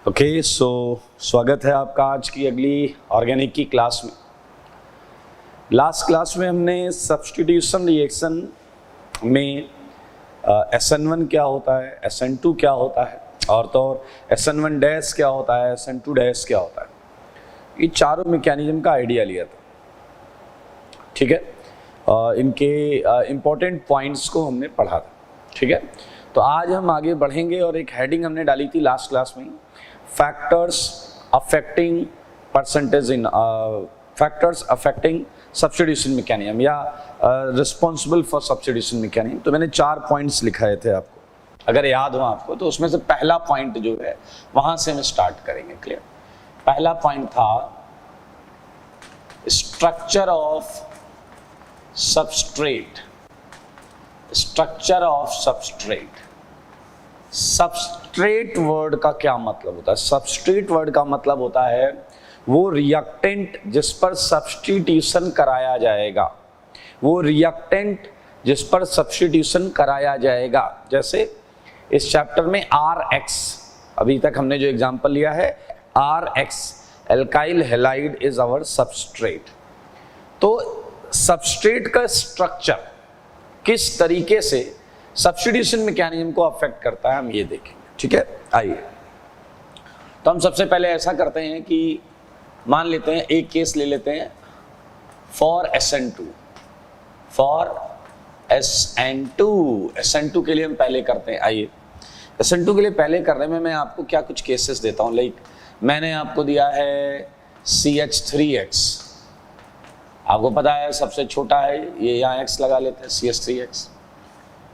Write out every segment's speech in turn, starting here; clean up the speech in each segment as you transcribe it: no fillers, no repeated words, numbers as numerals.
Okay, सो स्वागत है आपका आज की अगली ऑर्गेनिक की क्लास में। लास्ट क्लास में हमने सब्स्टिट्यूशन रिएक्शन में SN1 क्या होता है, SN2 क्या होता है और तो और SN1 डैश क्या होता है, SN2 डैश क्या होता है, ये चारों मैकेनिज्म का आइडिया लिया था। ठीक है, इनके इम्पोर्टेंट पॉइंट्स को हमने पढ़ा था। ठीक है, तो आज हम आगे बढ़ेंगे और एक हेडिंग हमने डाली थी लास्ट क्लास में, factors affecting percentage in factors affecting substitution mechanism या रिस्पॉन्सिबल फॉर सब्स्टिट्यूशन मैकेनिज्म। तो मैंने 4 पॉइंट्स लिखाए थे आपको, अगर याद हो आपको, तो उसमें से पहला पॉइंट जो है वहां से हम स्टार्ट करेंगे। क्लियर? पहला पॉइंट था structure of substrate. Structure of substrate. Substrate word का क्या मतलब होता है? सबस्ट्रेट वर्ड का मतलब होता है वो रिएक्टेंट जिस पर सब्स्टिट्यूशन कराया जाएगा, वो रिएक्टेंट जिस पर सब्स्टिट्यूशन कराया जाएगा। जैसे इस चैप्टर में RX, अभी तक हमने जो एग्जांपल लिया है RX, alkyl halide is our substrate. तो सबस्ट्रेट का स्ट्रक्चर किस तरीके से सब्स्टिट्यूशन मैकेनिज्म को अफेक्ट करता है हम ये देखेंगे। ठीक है, आइए। तो हम सबसे पहले ऐसा करते हैं कि मान लेते हैं, एक केस ले लेते हैं फॉर SN2। फॉर SN2 के लिए हम पहले करते हैं। आइए, SN2 के लिए पहले करने में मैं आपको क्या कुछ केसेस देता हूं। लाइक मैंने आपको दिया है CH3X, आपको पता है सबसे छोटा है ये, यहाँ X लगा लेते हैं, CH3X।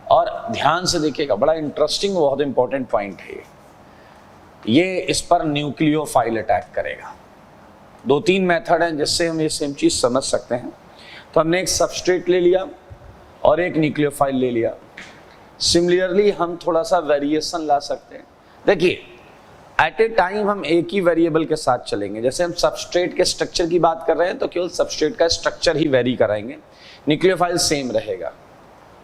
और ध्यान से देखिएगा, बड़ा इंटरेस्टिंग, बहुत इंपॉर्टेंट पॉइंट है ये। इस पर न्यूक्लियोफाइल अटैक करेगा। 2-3 मेथड हैं जिससे हम ये सेम चीज समझ सकते हैं। तो हमने एक सबस्ट्रेट ले लिया और एक न्यूक्लियोफाइल ले लिया। सिमिलरली हम थोड़ा सा वेरिएशन ला सकते हैं। देखिए, एट ए टाइम हम एक ही वेरिएबल के साथ चलेंगे। जैसे हम सबस्ट्रेट के स्ट्रक्चर की बात कर रहे हैं तो केवल सबस्ट्रेट का स्ट्रक्चर ही वेरी कराएंगे, न्यूक्लियोफाइल सेम रहेगा।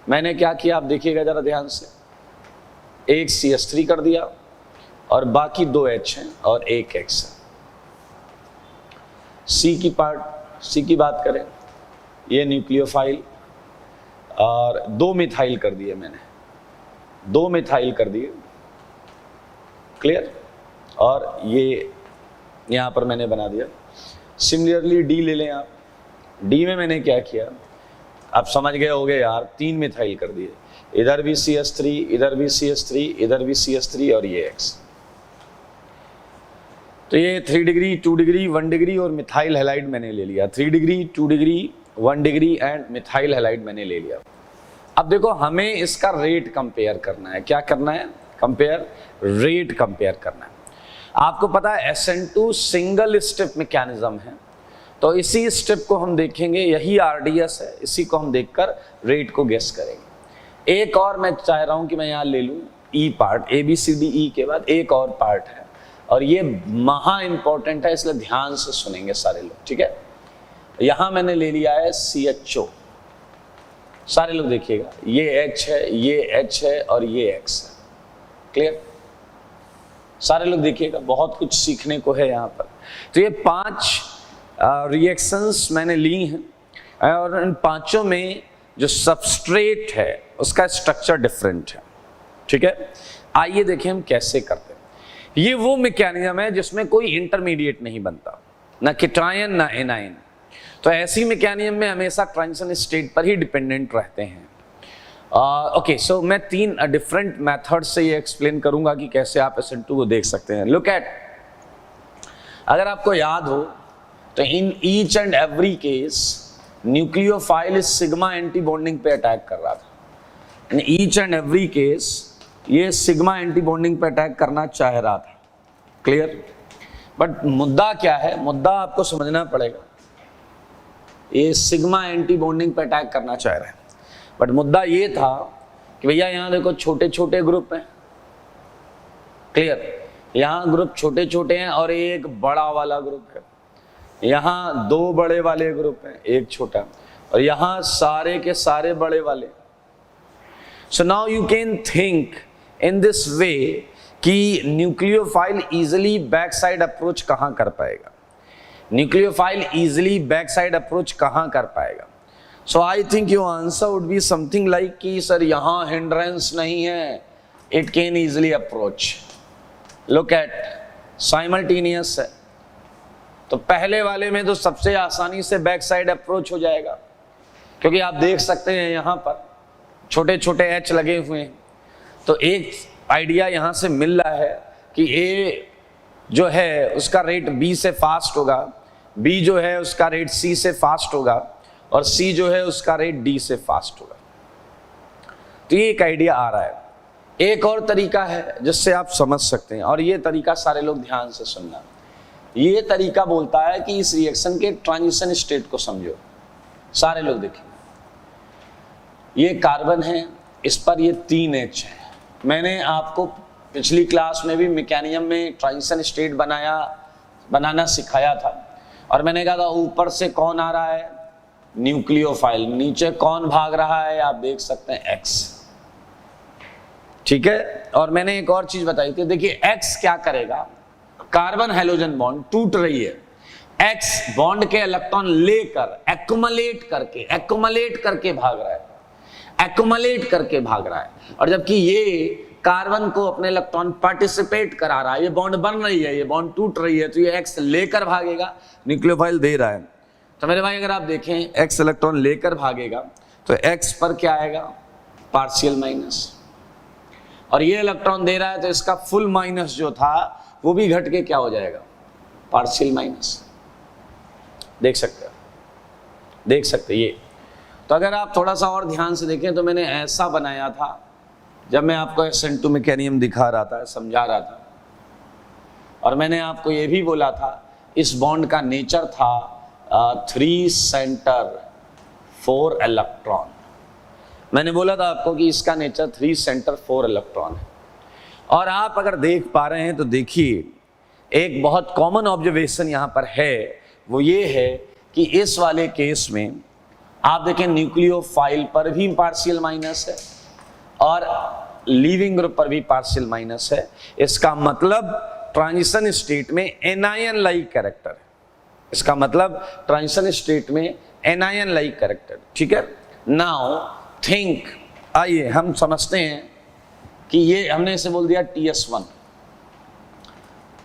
मैंने क्या किया आप देखिएगा जरा ध्यान से, एक CH3 कर दिया और बाकी 2 H हैं और एक X है। C की बात करें, ये न्यूक्लियोफाइल और 2 मिथाइल कर दिए मैंने, 2 मिथाइल कर दिए। क्लियर? और ये यहाँ पर मैंने बना दिया। सिमिलरली D ले लें आप। D में मैंने क्या किया, आप समझ गए होंगे यार, 3 मिथाइल कर दिए, इधर भी CH3, इधर भी CH3, इधर भी CH3 और ये X। तो ये 3 डिग्री, 2 डिग्री, 1 डिग्री और मिथाइल हैलाइड मैंने ले लिया। 3 degree, 2 degree, 1 degree and methyl halide मैंने ले लिया। अब देखो, हमें इसका रेट कंपेयर करना है। क्या करना है? रेट कंपेयर करना है। आपको पता है SN2 सिंगल स्टेप मैकेनिज्म है, तो इसी स्टेप को हम देखेंगे, यही RDS है, इसी को हम देखकर रेट को गेस करेंगे। एक और मैं चाह रहा हूं कि मैं यहाँ ले लूं E पार्ट, ABCDE के बाद एक और पार्ट है और ये महा इंपॉर्टेंट है, इसलिए ध्यान से सुनेंगे सारे लोग। ठीक है, यहां मैंने ले लिया है CHO। सारे लोग देखिएगा, ये H है, ये H है और ये X है। क्लियर? सारे लोग देखिएगा, बहुत कुछ सीखने को है यहाँ पर। तो ये 5 रिएक्शंस मैंने ली हैं और इन 5 में जो सबस्ट्रेट है उसका स्ट्रक्चर डिफरेंट है। ठीक है, आइए देखें हम कैसे करते हैं। ये वो मैकेनिज्म है जिसमें कोई इंटरमीडिएट नहीं बनता, ना केटायन ना एनायन। तो ऐसी मैकेनिज्म में हमेशा ट्रांजिशन स्टेट पर ही डिपेंडेंट रहते हैं। ओके, सो मैं 3 डिफरेंट मेथड से ये एक्सप्लेन करूंगा कि कैसे आप SN2 को देख सकते हैं। लुक एट, अगर आपको याद हो तो इन each and every case nucleophile इस सिग्मा एंटी बॉन्डिंग पे अटैक कर रहा था। इन ईच एंड एवरी केस ये सिग्मा एंटी बॉन्डिंग पे अटैक करना चाह रहा था। क्लियर? बट मुद्दा क्या है? मुद्दा आपको समझना पड़ेगा। ये सिग्मा एंटी बॉन्डिंग पे अटैक करना चाह रहा है, बट मुद्दा ये था कि भैया यहाँ देखो छोटे छोटे ग्रुप हैं। क्लियर? यहाँ ग्रुप छोटे छोटे हैं और एक बड़ा वाला ग्रुप है। यहाँ 2 बड़े वाले ग्रुप हैं, एक छोटा, और यहाँ सारे के सारे बड़े वाले। So now you can think in this way कि nucleophile easily back side approach कहां कर पाएगा, nucleophile easily back side approach कहां कर पाएगा। So I think your answer would be something like कि सर यहां हिंड्रेंस नहीं है, it can easily approach. Look at simultaneous है, तो पहले वाले में तो सबसे आसानी से बैक साइड अप्रोच हो जाएगा, क्योंकि आप देख सकते हैं यहां पर छोटे छोटे एच लगे हुए हैं। तो एक आइडिया यहां से मिल रहा है कि ए जो है उसका रेट बी से फास्ट होगा, बी जो है उसका रेट सी से फास्ट होगा, और सी जो है उसका रेट डी से फास्ट होगा। तो ये एक आइडिया आ रहा है। एक और तरीका है जिससे आप समझ सकते हैं, और ये तरीका सारे लोग ध्यान से सुनना। ये तरीका बोलता है कि इस रिएक्शन के ट्रांजिशन स्टेट को समझो। सारे लोग देखेंगे, ये कार्बन है, इस पर ये 3H है। मैंने आपको पिछली क्लास में भी मैकेनिज्म में ट्रांजिशन स्टेट बनाना सिखाया था, और मैंने कहा था ऊपर से कौन आ रहा है, न्यूक्लियोफाइल, नीचे कौन भाग रहा है, आप देख सकते हैं X, ठीक है। और मैंने एक और चीज बताई थी, देखिए X क्या करेगा, कार्बन हाइड्रोजन बॉन्ड टूट रही है, X बॉन्ड के इलेक्ट्रॉन लेकर एक्युमुलेट करके भाग रहा है, एक्युमुलेट करके भाग रहा है। और जबकि ये कार्बन को अपने इलेक्ट्रॉन पार्टिसिपेट करा रहा है, ये बॉन्ड बन रही है, ये बॉन्ड टूट रही है, तो ये X लेकर भागेगा, न्यूक्लियोफाइल दे रहा है। तो मेरे भाई अगर आप देखें X इलेक्ट्रॉन लेकर भागेगा तो X पर क्या आएगा, पार्शियल माइनस, और ये इलेक्ट्रॉन दे रहा है तो इसका फुल माइनस जो था वो भी घट के क्या हो जाएगा, पार्शियल माइनस। देख सकते ये। तो अगर आप थोड़ा सा और ध्यान से देखें तो मैंने ऐसा बनाया था जब मैं आपको SN2 मैकेनिज्म दिखा रहा था, समझा रहा था, और मैंने आपको ये भी बोला था इस बॉन्ड का नेचर था 3 सेंटर 4 इलेक्ट्रॉन। मैंने बोला था आपको कि इसका नेचर 3 सेंटर 4 इलेक्ट्रॉन है। और आप अगर देख पा रहे हैं तो देखिए एक बहुत कॉमन ऑब्जर्वेशन यहाँ पर है, वो ये है कि इस वाले केस में आप देखें न्यूक्लियोफाइल पर भी पार्शियल माइनस है और लीविंग ग्रुप पर भी पार्शियल माइनस है। इसका मतलब ट्रांजिशन स्टेट में एनायन लाइक कैरेक्टर है, इसका मतलब ट्रांजिशन स्टेट में एनायन लाइक कैरेक्टर, ठीक है। नाउ थिंक, आइए हम समझते हैं कि ये हमने इसे बोल दिया TS1।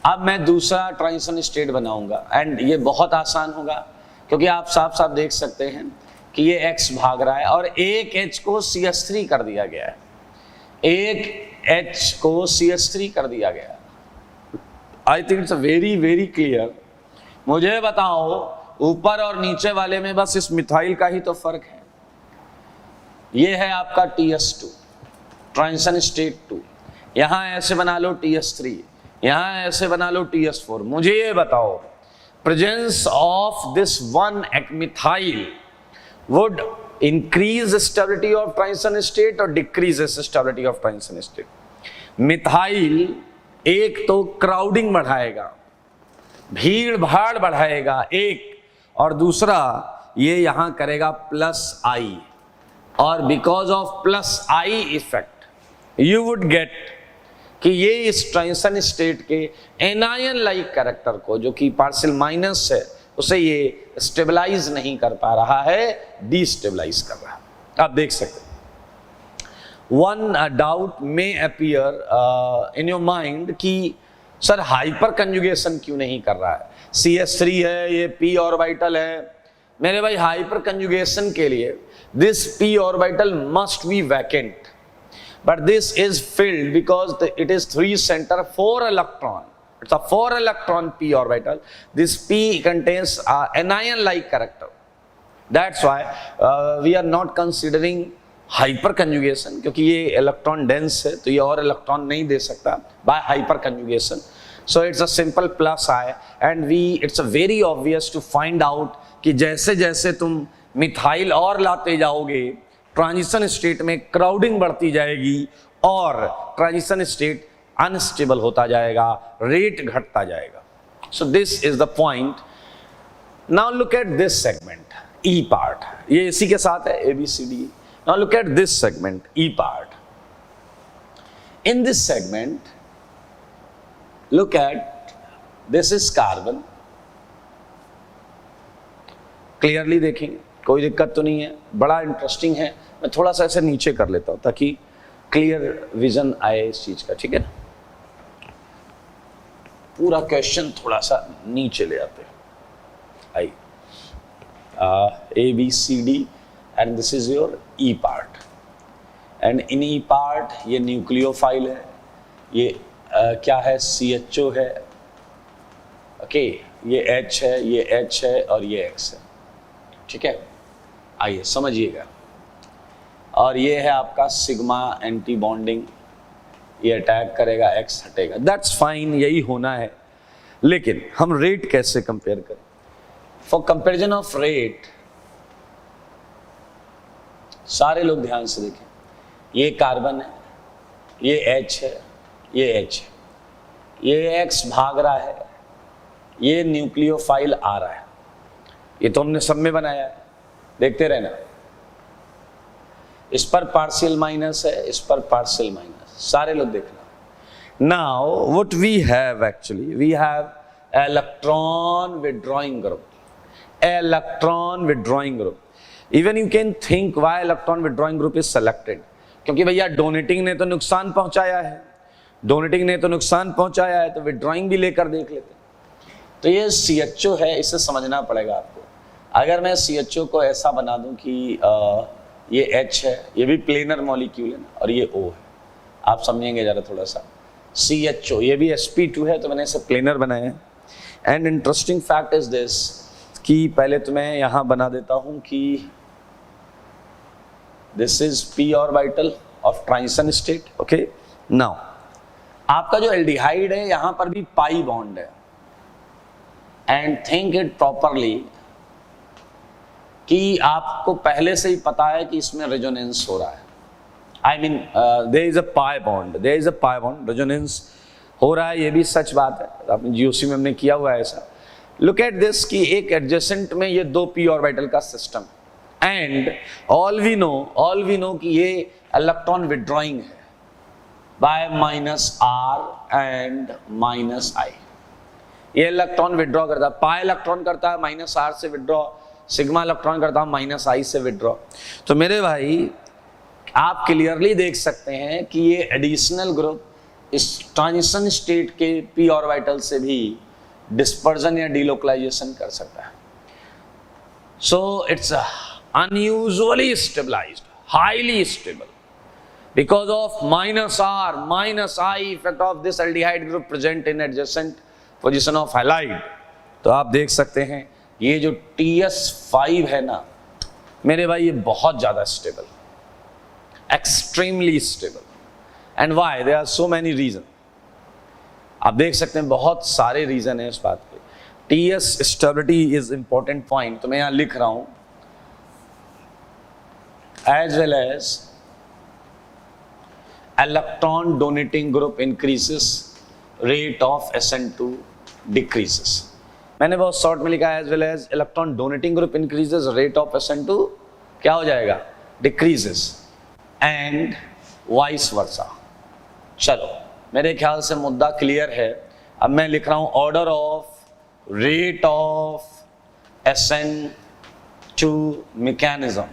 अब मैं दूसरा ट्रांजिशन स्टेट बनाऊंगा, एंड ये बहुत आसान होगा क्योंकि आप साफ साफ देख सकते हैं कि ये X भाग रहा है और एक H को CH3 कर दिया गया है, एक H को CH3 कर दिया गया है। आई think it's very very clear. मुझे बताओ ऊपर और नीचे वाले में बस इस मिथाइल का ही तो फर्क है। ये है आपका TS2 ट्रांजिशन स्टेट 2, यहां ऐसे बना लो TS3, यहां ऐसे बना लो TS4। मुझे ये बताओ presence of this one methyl would increase stability of transition state or decreases stability of transition state? Methyl एक तो क्राउडिंग बढ़ाएगा, भीड़ भाड़ बढ़ाएगा एक, और दूसरा ये यहां करेगा +I, और because of +I effect you would get कि ये इस ट्रांजिशन स्टेट के एनायन लाइक कैरेक्टर को, जो कि पार्शियल माइनस है, उसे ये स्टेबलाइज नहीं कर पा रहा है, डिस्टेबलाइज कर रहा है। आप देख सकते हैं। One doubt may appear in your mind कि सर हाइपर कंजुगेशन क्यों नहीं कर रहा है, CH3 है, ये p ऑर्बिटल है। मेरे भाई हाइपर कंजुगेशन के लिए this p orbital must be vacant, but this is filled because it is 3 centre 4 electron. It's a 4 electron p orbital. This p contains anion like character. That's why we are not considering hyper conjugation, क्योंकि ये electron dense है तो ये और electron नहीं दे सकता by hyper conjugation. So it's a simple +I, and it's a very obvious to find out कि जैसे जैसे तुम मिथाइल और लाते जाओगे ट्रांजिशन स्टेट में क्राउडिंग बढ़ती जाएगी और ट्रांजिशन स्टेट अनस्टेबल होता जाएगा, रेट घटता जाएगा। So this is the point. Now look at this segment E part, ये इसी के साथ है ABCD। Now look at this segment E part. In this segment look at this is carbon, clearly देखेंगे, कोई दिक्कत तो नहीं है, बड़ा इंटरेस्टिंग है। मैं थोड़ा सा ऐसे नीचे कर लेता हूं ताकि क्लियर विजन आए इस चीज का, ठीक है ना। पूरा क्वेश्चन थोड़ा सा नीचे ले आते हैं। आई A B C D and this is your E part, and in E part ये न्यूक्लियोफाइल है, ये क्या है, CHO है, ओके, ये H है, ये H है और ये X है, ठीक है। आइए समझिएगा, और ये है आपका सिग्मा एंटी बॉन्डिंग, ये अटैक करेगा, X हटेगा, दैट्स फाइन, यही होना है। लेकिन हम रेट कैसे कंपेयर करें? फॉर कंपेरिजन ऑफ रेट, सारे लोग ध्यान से देखें, ये कार्बन है, ये H है, ये H है, ये X भाग रहा है, ये न्यूक्लियोफाइल आ रहा है, ये तो हमने सब में बनाया है, देखते रहना। इस पर पार्शियल माइनस है, इस पर पार्शियल माइनस, सारे लोग देखना। Now what we have, actually we have electron withdrawing group, electron withdrawing group. Even you can think why electron withdrawing group is selected, क्योंकि भैया डोनेटिंग ने तो नुकसान पहुंचाया है, डोनेटिंग ने तो नुकसान पहुंचाया है, तो विड्रॉइंग भी लेकर देख लेते। तो ये CHO है, इसे समझना पड़ेगा आपको। अगर मैं CHO को ऐसा बना दूं कि ये H है, ये भी प्लेनर मॉलिक्यूल है ना, और ये O है, आप समझेंगे जरा थोड़ा सा। CHO ये भी sp2 है, तो मैंने इसे प्लेनर बनाया है। And interesting fact is this कि पहले तो मैं यहां बना देता हूं कि this is p orbital of transition state, okay. Now आपका जो एल्डिहाइड है, यहां पर भी पाई बॉन्ड है, एंड थिंक इट प्रॉपरली कि आपको पहले से ही पता है कि इसमें रेजोनेंस हो रहा है। I mean there is a pi bond, there is a pi bond, resonance हो रहा है, ये भी सच बात है, आपने GOC में हमने किया हुआ है ऐसा। लुक एट दिस कि एक एडजेसेंट में ये 2 p ऑर्बिटल का system, and all we know कि ये इलेक्ट्रॉन विड्रॉइंग है बाय -r एंड -i। ये इलेक्ट्रॉन विड्रॉ करता है, पाई इलेक्ट्रॉन करता है -r से विड्रॉ, सिग्मा इलेक्ट्रॉन करता है -i से विड्रॉ। तो मेरे भाई आप क्लियरली देख सकते हैं कि ये एडिशनल ग्रुप इस ट्रांजिशन स्टेट के p ऑर्बिटल से भी डिस्पर्जन या डिलोकलाइजेशन कर सकता है। So it's unusually stabilised, highly stable because of -r -i effect of this aldehyde group present in adjacent position of halide। तो आप देख सकते हैं ये जो TS5 है ना मेरे भाई, ये बहुत ज्यादा stable, extremely stable. And why? There are so many reason, आप देख सकते हैं बहुत सारे रीजन है इस बात पे। TS stability is important point, तो मैं यहां लिख रहा हूं as well as electron donating group increases, rate of SN2 decreases। मैंने बहुत शॉर्ट में लिखा है as well as electron donating group increases, rate of SN2 क्या हो जाएगा, डिक्रीजेस, एंड वाइस वर्सा। चलो मेरे ख्याल से मुद्दा क्लियर है। अब मैं लिख रहा हूं order of rate of SN2 mechanism.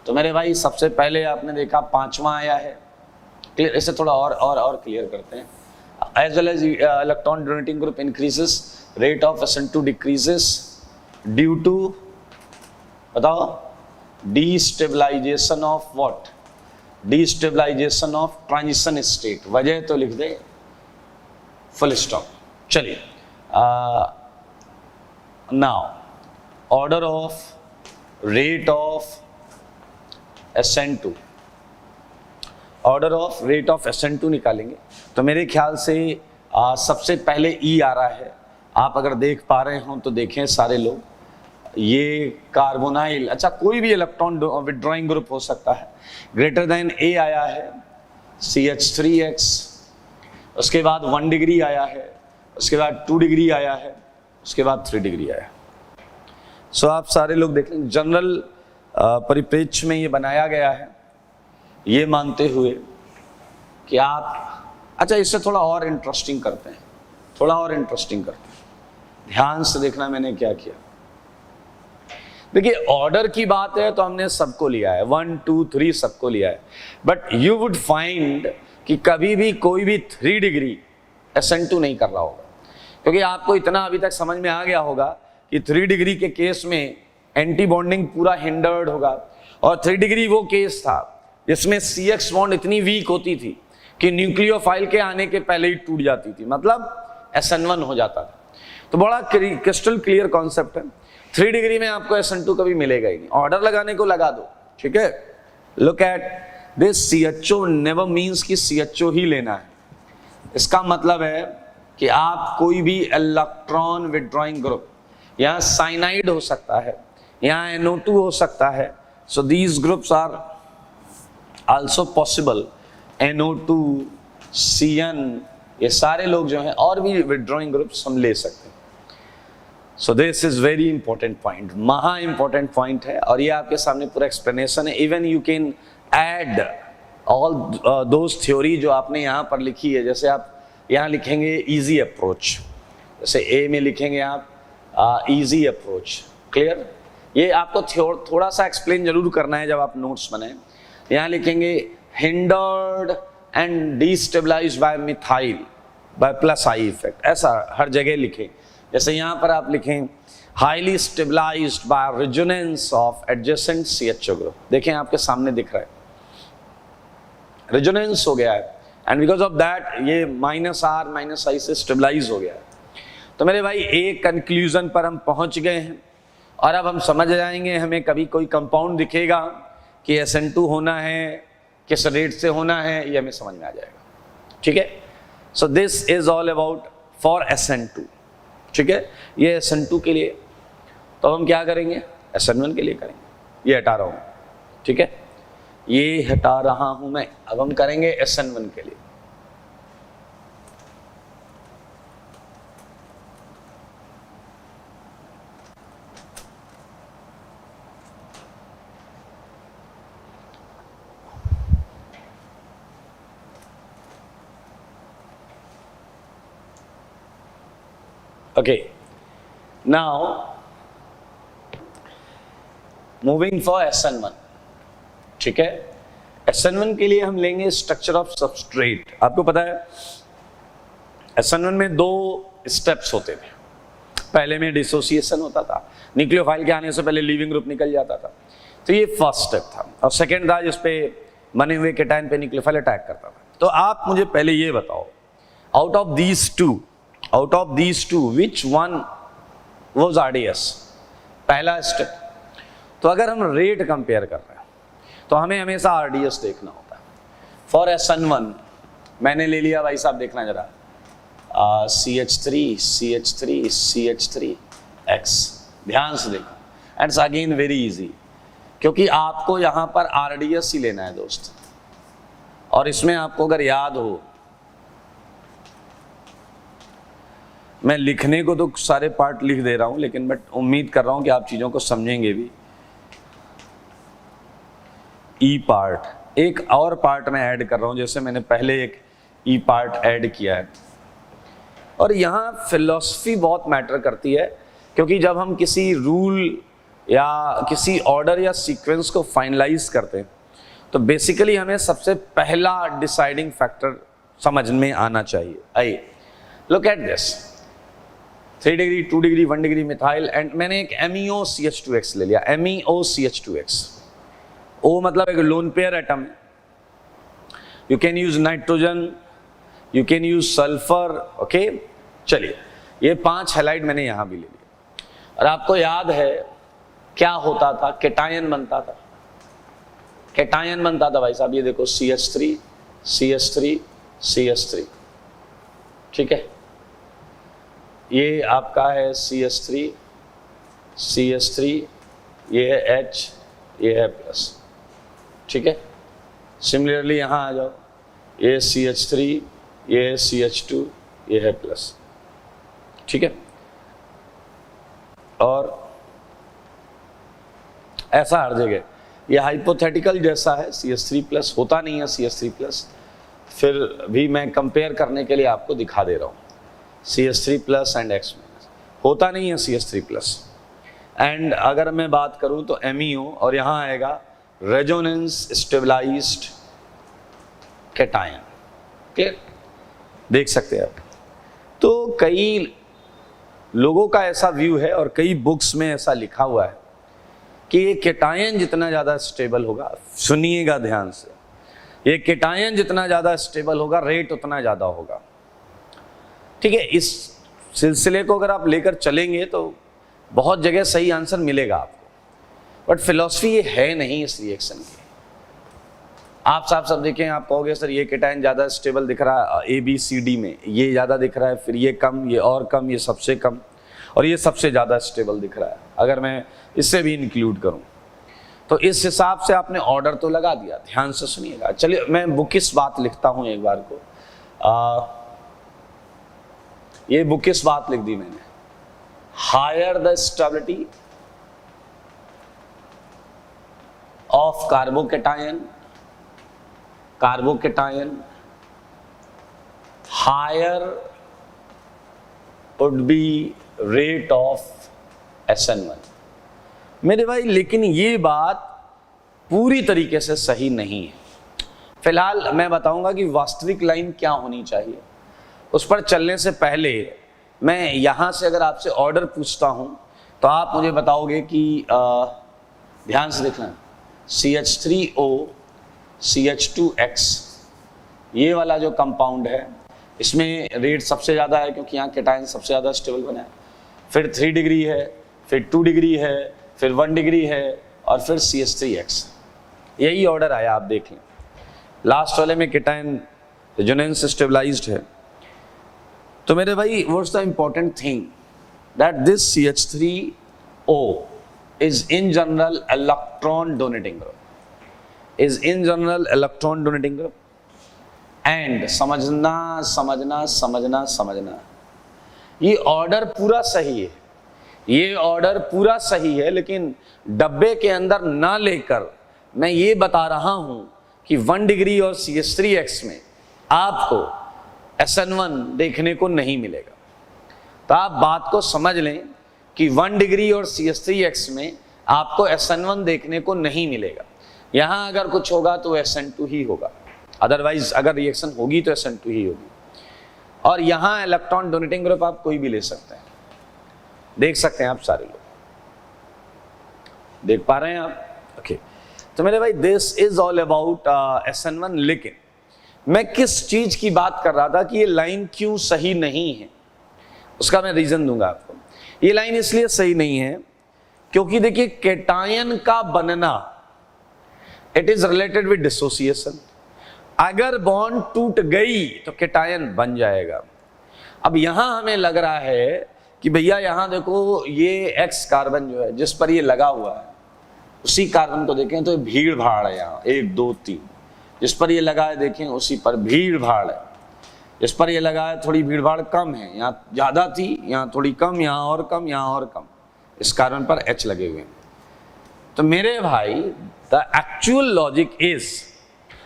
तो मेरे भाई सबसे पहले आपने देखा 5वां आया है, क्लियर, इसे थोड़ा और क्लियर करते हैं। As well as electron donating group increases, rate of SN2 decreases due to, बताओ, destabilisation of what, destabilisation of transition state. वजह तो लिख दे, फुल स्टॉप। चलिए now order of rate of SN2, order of rate of SN2 निकालेंगे। तो मेरे ख्याल से सबसे पहले E आ रहा है, आप अगर देख पा रहे हो तो देखें सारे लोग, ये कार्बोनाइल, अच्छा कोई भी इलेक्ट्रॉन विड्रॉइंग ग्रुप हो सकता है, ग्रेटर देन A आया है, CH3X, उसके बाद 1 डिग्री आया है, उसके बाद 2 डिग्री आया है, उसके बाद 3 डिग्री आया है। सो आप सारे लोग देख लें, जनरल परिप्रेक्ष्य में ये बनाया गया है, ये मानते हुए कि आप, अच्छा इससे थोड़ा और इंटरेस्टिंग करते हैं, थोड़ा और इंटरेस्टिंग करते हैं। ध्यान से देखना मैंने क्या किया। देखिए ऑर्डर की बात है तो हमने सबको लिया है, 1 2 3 सबको लिया है, बट यू वुड फाइंड कि कभी भी कोई भी 3 डिग्री SN2 नहीं कर रहा होगा, क्योंकि आपको इतना अभी तक समझ में आ गया होगा कि 3 डिग्री के केस में एंटी बॉन्डिंग पूरा हिंडर्ड होगा, और 3 डिग्री वो केस था जिसमें CX बॉन्ड इतनी वीक होती थी कि न्यूक्लियोफाइल के आने के पहले ही टूट जाती थी, मतलब SN1 हो जाता था। तो बड़ा क्रिस्टल क्लियर कॉन्सेप्ट है। 3 डिग्री में आपको SN2 कभी मिलेगा ही नहीं। ऑर्डर लगाने को लगा दो, ठीक है। Look at this, CHO never means कि CHO ही लेना है। इसका मतलब है कि आप कोई भी इलेक्ट्रॉन विड्रॉइंग ग्रुप, यहाँ साइनाइड हो सकता है, यहाँ NO2 हो सकता है, so these groups are also possible, NO2, CN, ये सारे लोग जो हैं और भी विड्रॉइंग ग्रुप्स हम ले सकते हैं। So this is very important point, महा इंपॉर्टेंट पॉइंट है, और ये आपके सामने पूरा एक्सप्लेनेशन है। Even you can add all those theory जो आपने यहाँ पर लिखी है। जैसे आप यहाँ लिखेंगे इजी अप्रोच, जैसे ए में लिखेंगे आप इजी अप्रोच, क्लियर। ये आपको थोड़ा सा एक्सप्लेन जरूर करना है जब आप नोट्स बनाएं। यहाँ लिखेंगे hindered and destabilised by methyl by plus I effect, ऐसा हर जगह लिखें। जैसे यहाँ पर आप लिखें highly stabilised by resonance of adjacent CHO group, देखें आपके सामने दिख रहा है रेजोनेंस हो गया है, एंड बिकॉज ऑफ दैट ये -R -I से स्टेबलाइज हो गया है। तो मेरे भाई एक कंक्लूजन पर हम पहुंच गए हैं, और अब हम समझ जाएंगे, हमें कभी कोई कंपाउंड दिखेगा कि SN2 होना है, किस रेट से होना है, ये हमें समझ में आ जाएगा, ठीक है। So this is all about for SN2, ठीक है। ये SN2 के लिए, तो हम क्या करेंगे, SN1 के लिए करेंगे। ये हटा रहा हूँ, ठीक है, ये हटा रहा हूं मैं। अब हम करेंगे SN1 के लिए। Okay, now moving for SN1, ठीक है। SN1 के लिए हम लेंगे स्ट्रक्चर ऑफ सबस्ट्रेट। आपको पता है SN1 में 2 स्टेप्स होते थे। पहले में डिसोसिएशन होता था, न्यूक्लियोफाइल के आने से पहले लीविंग ग्रुप निकल जाता था, तो ये फर्स्ट स्टेप था, और सेकेंड था जिस पे बने हुए केटायन पे न्यूक्लियोफाइल अटैक करता था। तो आप मुझे पहले ये बताओ, out of these two which one was RDS, पहला स्टेप। तो अगर हम रेट कंपेयर कर रहे हैं तो हमें हमेशा RDS देखना होता है। फॉर SN1 मैंने ले लिया, भाई साहब देखना जरा, CH3 CH3 CH3 X, ध्यान से देखो, and it's again very easy, क्योंकि आपको यहाँ पर RDS ही लेना है दोस्त। और इसमें आपको अगर याद हो, मैं लिखने को तो सारे पार्ट लिख दे रहा हूं, लेकिन बट उम्मीद कर रहा हूं कि आप चीजों को समझेंगे भी। ई पार्ट, एक और पार्ट मैं ऐड कर रहा हूं, जैसे मैंने पहले एक ई पार्ट ऐड किया है। और यहाँ फिलॉसफी बहुत मैटर करती है, क्योंकि जब हम किसी रूल या किसी ऑर्डर या सीक्वेंस को फाइनलाइज करते हैं तो बेसिकली हमें सबसे पहला डिसाइडिंग फैक्टर समझ में आना चाहिए। आइए look at this, 3 degree, 2 degree, 1 degree methyl, and मैंने एक MEOCH2X ले लिया, MEOCH2X। O मतलब एक लोन पेयर एटम है। You can use nitrogen, you can use sulphur, okay. चलिए, ये 5 हैलाइड मैंने यहां भी ले लिया। और आपको याद है क्या होता था, केटायन बनता था, केटायन बनता था भाई साहब। ये देखो CH3 CH3 CH3, ठीक है। ये आपका है CH3 CH3, ये है H, ये है प्लस, ठीक है। सिमिलरली यहां आ जाओ, ये CH3, ये है CH2, ये है प्लस, ठीक है। और ऐसा हर जगह, ये हाइपोथेटिकल जैसा है, CH3 प्लस होता नहीं है CH3 प्लस, फिर भी मैं कंपेयर करने के लिए आपको दिखा दे रहा हूं। CH3 plus and X minus, होता नहीं है CH3 प्लस। एंड अगर मैं बात करूं तो MEO, और यहां आएगा रेजोनेंस स्टेबलाइज्ड कैटायन। क्लियर, देख सकते हैं आप। तो कई लोगों का ऐसा व्यू है और कई बुक्स में ऐसा लिखा हुआ है कि ये कैटायन जितना ज़्यादा स्टेबल होगा, सुनिएगा ध्यान से, ये कैटायन जितना ज़्यादा स्टेबल होगा रेट उतना ज़्यादा होगा। ठीक है, इस सिलसिले को अगर आप लेकर चलेंगे तो बहुत जगह सही आंसर मिलेगा आपको, बट फिलॉसफी ये है नहीं इस रिएक्शन की। आप साफ सब देखें, आप कहोगे सर ये कैटायन ज़्यादा स्टेबल दिख रहा है ABCD में, ये ज़्यादा दिख रहा है, फिर ये कम, ये और कम, ये सबसे कम, और ये सबसे ज़्यादा स्टेबल दिख रहा है। अगर मैं इससे भी इंक्लूड करूं तो इस हिसाब से आपने ऑर्डर तो लगा दिया। ध्यान से सुनिएगा। चलिए मैं बुकिस बात लिखता हूं एक बार को। ये बुकिस बात लिख दी मैंने। Higher the stability of carbocation, higher would be rate of SN1। मेरे भाई लेकिन ये बात पूरी तरीके से सही नहीं है। फिलहाल मैं बताऊंगा कि वास्तविक लाइन क्या होनी चाहिए। उस पर चलने से पहले मैं यहां से अगर आपसे ऑर्डर पूछता हूं तो आप मुझे बताओगे कि ध्यान से देखना, CH3O CH2X ये वाला जो कंपाउंड है इसमें रेट सबसे ज़्यादा है क्योंकि यहाँ कैटायन सबसे ज़्यादा स्टेबल बना है। फिर 3 डिग्री है, फिर 2 डिग्री है, फिर 1 डिग्री है, और फिर CH3X। यही ऑर्डर आया, आप देख लें। लास्ट वाले में कैटायन रेजोनेंस स्टेबलाइज्ड है। तो मेरे भाई what's the important thing that this CH3O is in general electron donating group, is in general electron donating group, and समझना ये ऑर्डर पूरा सही है, ये ऑर्डर पूरा सही है, लेकिन डब्बे के अंदर ना लेकर मैं ये बता रहा हूं कि 1 डिग्री और CH3X में आपको SN1 देखने को नहीं मिलेगा। तो आप बात को समझ लें कि 1 डिग्री और CH3X में आपको SN1 देखने को नहीं मिलेगा। यहां अगर कुछ होगा तो SN2 ही होगा, अदरवाइज अगर रिएक्शन होगी तो SN2 ही होगी। और यहां इलेक्ट्रॉन डोनेटिंग ग्रुप आप कोई भी ले सकते हैं, देख सकते हैं आप सारे लोग, देख पा रहे हैं आप? ओके, तो मेरे भाई this is all about SN1। लेकिन मैं किस चीज की बात कर रहा था कि ये लाइन क्यों सही नहीं है, उसका मैं रीजन दूंगा आपको। ये लाइन इसलिए सही नहीं है क्योंकि देखिए कैटायन का बनना it is related with dissociation. अगर बॉन्ड टूट गई तो कैटायन बन जाएगा। अब यहां हमें लग रहा है कि भैया यहां देखो ये X कार्बन जो है जिस पर ये लगा हुआ है उसी कार्बन को देखें तो भीड़ भाड़ है, यहाँ 1 2 3, जिस पर ये लगा है देखें उसी पर भीड़ भाड़ है, जिस पर ये लगा है थोड़ी भीड़ भाड़ कम है, यहाँ ज्यादा थी, यहाँ थोड़ी कम, यहाँ और कम, यहाँ और कम, इस कार्बन पर H लगे हुए हैं। तो मेरे भाई द एक्चुअल लॉजिक इज,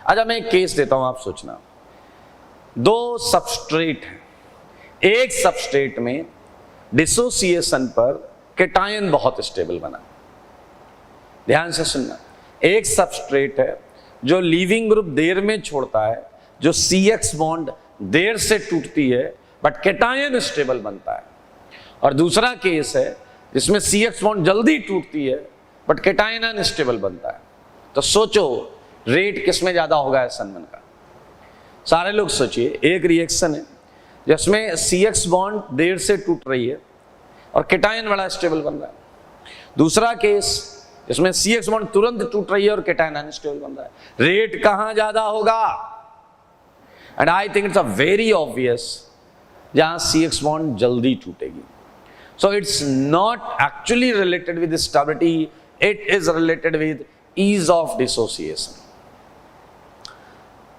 अच्छा मैं एक केस देता हूं, आप सोचना, 2 सबस्ट्रेट हैं, एक सबस्ट्रेट में डिसोसिएशन पर कैटायन बहुत स्टेबल बना। ध्यान से सुनना, एक सबस्ट्रेट है जो लीविंग ग्रुप देर में छोड़ता है, जो CX बॉन्ड देर से टूटती है बट कैटायन स्टेबल बनता है, और दूसरा केस है जिसमें CX बॉन्ड जल्दी टूटती है बट कैटायन अनस्टेबल बनता है। तो सोचो रेट किसमें ज्यादा होगा SN1 का? सारे लोग सोचिए, एक रिएक्शन है जिसमें CX बॉन्ड देर से टूट रही है और कैटायन बड़ा स्टेबल बन रहा है, दूसरा केस जिसमें CX बॉन्ड तुरंत टूट रही है और कैटायन अनस्टेबल बन रहा है। रेट कहां ज्यादा होगा? And I think it's a very obvious, जहां CX बॉन्ड जल्दी टूटेगी। So it's not actually related with stability, it is related with ease of dissociation.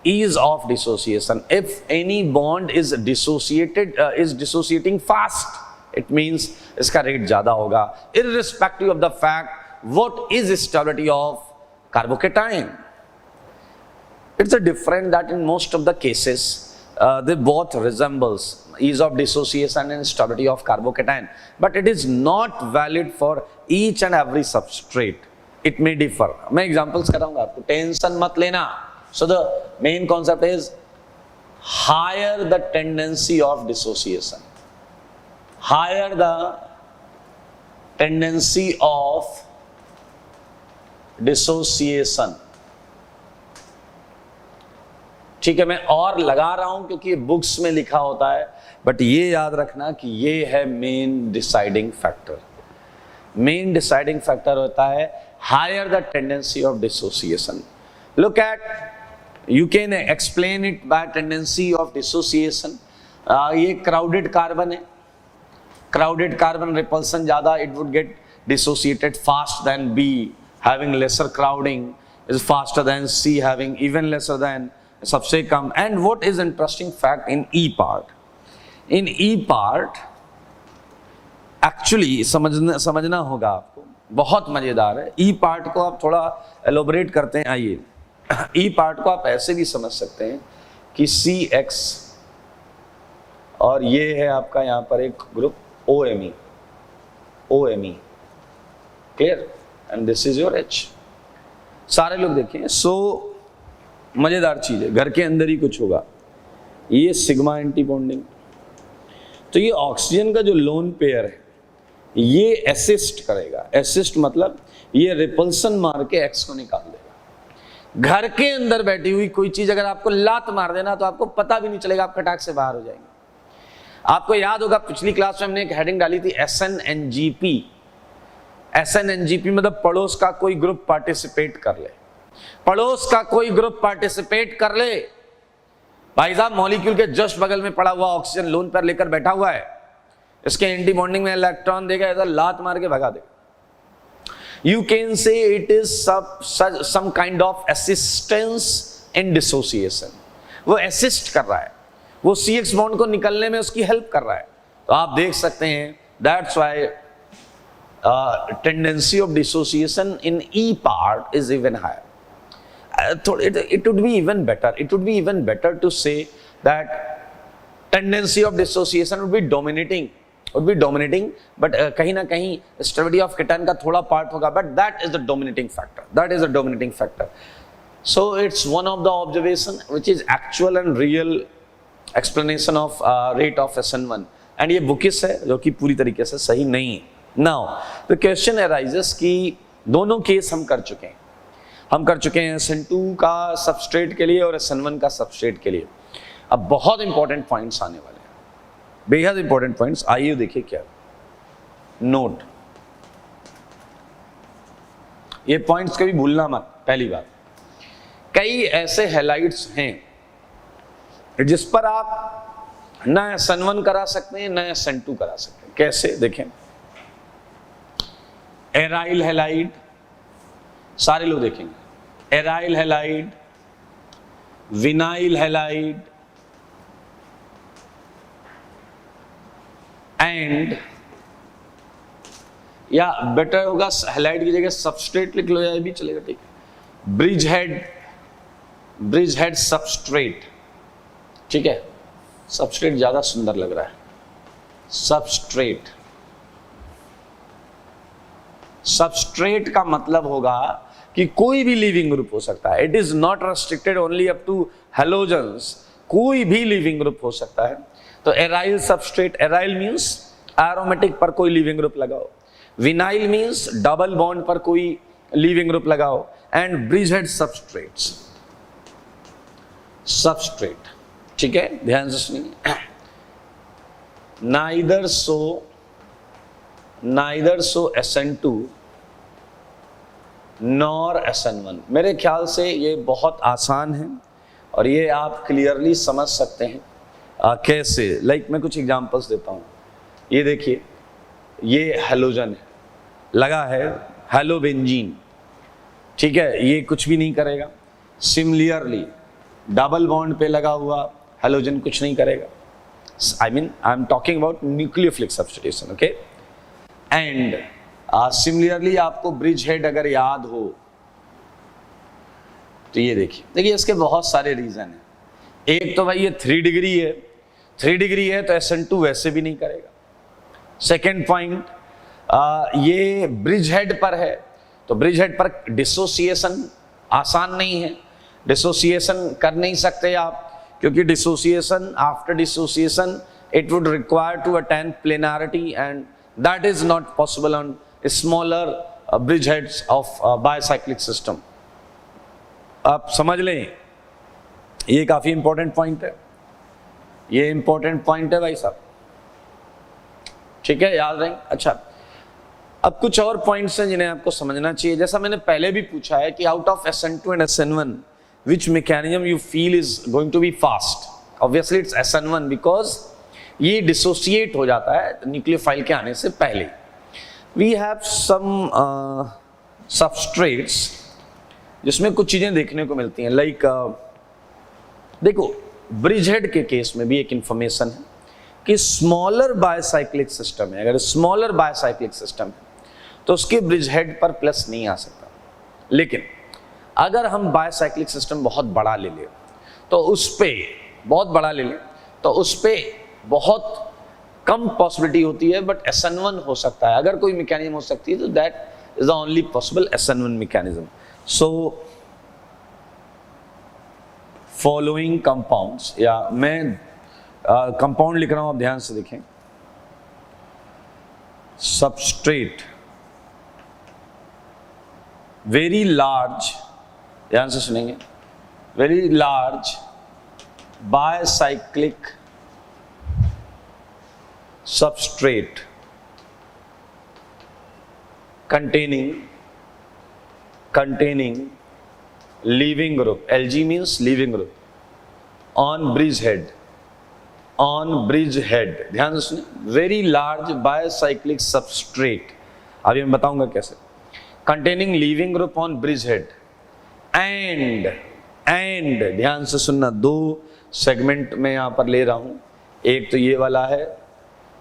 Ease of dissociation. If any bond is dissociating fast, it means इसका rate ज्यादा होगा, irrespective of the fact what is stability of carbocation. It's a different that in most of the cases they both resembles ease of dissociation and stability of carbocation, but it is not valid for each and every substrate. It may differ. मैं examples कराऊंगा आपको, tension मत लेना. So the main concept is higher the tendency of dissociation, higher the tendency of dissociation. ठीक है, मैं और लगा रहा हूं क्योंकि बुक्स में लिखा होता है, बट ये याद रखना कि ये है main deciding factor. Main deciding factor होता है higher the tendency of dissociation. Look at, you can explain it by tendency of dissociation. ये क्राउडेड कार्बन है, क्राउडेड कार्बन रिपल्सन ज्यादा, it would get dissociated fast than be having lesser crowding is faster than C having even lesser than, सबसे कम. And what is interesting fact in E part? In E part actually समझना होगा आपको, बहुत मजेदार है. E part को आप थोड़ा एलोबरेट करते हैं. आइए, E part को आप ऐसे भी समझ सकते हैं कि CX और ये है आपका यहाँ पर एक group OMe, clear, and this is your H. सारे लोग देखें. सो मजेदार चीज है, घर के अंदर ही कुछ होगा. ये सिग्मा एंटी बॉन्डिंग, तो ये ऑक्सीजन का जो लोन पेयर है ये असिस्ट करेगा. असिस्ट मतलब ये रिपल्सन मार के एक्स को निकाल देगा. घर के अंदर बैठी हुई कोई चीज अगर आपको लात मार देना तो आपको पता भी नहीं चलेगा, आप खटाक से बाहर हो जाएंगे. आपको याद होगा पिछली क्लास में हमने एक हेडिंग डाली थी SNNGP. SNNGP मतलब पड़ोस का कोई ग्रुप पार्टिसिपेट कर ले. पड़ोस का कोई ग्रुप पार्टिसिपेट कर ले. भाई साहब, मॉलिक्यूल के जस्ट बगल में पड़ा हुआ ऑक्सीजन लोन पेयर लेकर बैठा हुआ है, इसके एंटी बॉन्डिंग में इलेक्ट्रॉन देगा, ऐसा लात मार के भगा देगा. You can say it is some kind of assistance in dissociation. वो असिस्ट कर रहा है, वो CX बॉन्ड को निकलने में उसकी हेल्प कर रहा है. तो आप देख सकते हैं that's why tendency of dissociation in E part is even higher. It would be even better. It would be even better to say that tendency of dissociation would be dominating. But कहीं ना कहीं stability of cation का थोड़ा part होगा. But that is the dominating factor. So it's one of the observation which is actual and real explanation of rate of SN1. And ये bookish है जो कि पूरी तरीके से सही नहीं है. Now the question arises कि दोनों केस हम कर चुके हैं SN2 का सबस्ट्रेट के लिए और SN1 का सबस्ट्रेट के लिए. अब बहुत इंपॉर्टेंट पॉइंट्स आने वाले हैं, बेहद इंपॉर्टेंट पॉइंट्स. आइए देखिए क्या नोट, ये पॉइंट्स कभी भूलना मत. पहली बात, कई ऐसे हैलाइड्स हैं जिस पर आप ना SN1 करा सकते हैं ना SN2 करा सकते हैं. कैसे देखें, एराइल हैलाइड, सारे लोग देखेंगे, aryl halide, vinyl halide and, या बेटर होगा हैलाइड की जगह सबस्ट्रेट लिख लो, या भी चलेगा, ठीक है. ब्रिज हेड सबस्ट्रेट, ठीक है. सबस्ट्रेट ज्यादा सुंदर लग रहा है. सबस्ट्रेट का मतलब होगा कि कोई भी लिविंग ग्रुप हो सकता है. It is not restricted only up to halogens, कोई भी लिविंग ग्रुप हो सकता है. तो aryl substrate, aryl means aromatic पर कोई लिविंग ग्रुप लगाओ, विनाइल मींस डबल बॉन्ड पर कोई लिविंग ग्रुप लगाओ, एंड ब्रिजहेड सबस्ट्रेट, ठीक है. ध्यान से सुनिए, neither so SN2 nor SN1. मेरे ख्याल से ये बहुत आसान है और ये आप क्लियरली समझ सकते हैं. कैसे, लाइक मैं कुछ एग्जांपल्स देता हूँ. ये देखिए, ये हैलोजन है, लगा है हैलोबेंजीन, ठीक है, ये कुछ भी नहीं करेगा. सिमिलरली डबल बॉन्ड पे लगा हुआ हैलोजन कुछ नहीं करेगा. I am talking about nucleophilic substitution, okay. And similarly आपको ब्रिज हेड अगर याद हो तो ये देखिए इसके बहुत सारे रीजन हैं. एक तो भाई ये 3 डिग्री है, 3 डिग्री है तो SN2 वैसे भी नहीं करेगा। सेकेंड पॉइंट, ये ब्रिज हेड पर है, तो ब्रिज हेड पर डिसोसिएशन आसान नहीं है, डिसोसिएशन कर नहीं सकते आप, क्योंकि dissociation, after dissociation it would require to attain planarity and that is not possible on smaller bridgeheads of bicyclic system। आप समझ लें, ये काफी इंपॉर्टेंट पॉइंट है, ये इंपॉर्टेंट पॉइंट है भाई साहब, ठीक है, याद रहें। अच्छा, अब कुछ और पॉइंट्स हैं जिन्हें आपको समझना चाहिए। जैसा मैंने पहले भी पूछा है कि out of SN2 and SN1 which mechanism you feel is going to be fast? Obviously it's SN1 because ये डिसोसिएट हो जाता है न्यूक्लियोफाइल के आने से पहले। वी हैव सम सबस्ट्रेट्स जिसमें कुछ चीजें देखने को मिलती हैं, लाइक देखो ब्रिज हेड के केस में भी एक इंफॉर्मेशन है कि स्मॉलर बायोसाइक्लिक सिस्टम है, अगर स्मॉलर बायोसाइक्लिक सिस्टम है तो उसके ब्रिज हेड पर प्लस नहीं आ सकता। लेकिन अगर हम बायोसाइक्लिक सिस्टम बहुत बड़ा ले लें तो उस पे बहुत बड़ा ले लें तो उस पे बहुत कम पॉसिबिलिटी होती है, बट SN1 हो सकता है। अगर कोई मैकेनिज्म हो सकती है तो that is the only possible SN1 mechanism. So following compounds, या मैं कंपाउंड लिख रहा हूं, आप ध्यान से देखें। सबस्ट्रेट वेरी लार्ज, ध्यान से सुनेंगे, very large bicyclic substrate containing leaving group, Lg means leaving group, on bridge head, ध्यान से सुनिए, very large बायोसाइक्लिक substrate, अभी मैं बताऊंगा कैसे, containing leaving group on bridge head and ध्यान से सुनना, 2 सेगमेंट में यहां पर ले रहा हूं, एक तो ये वाला है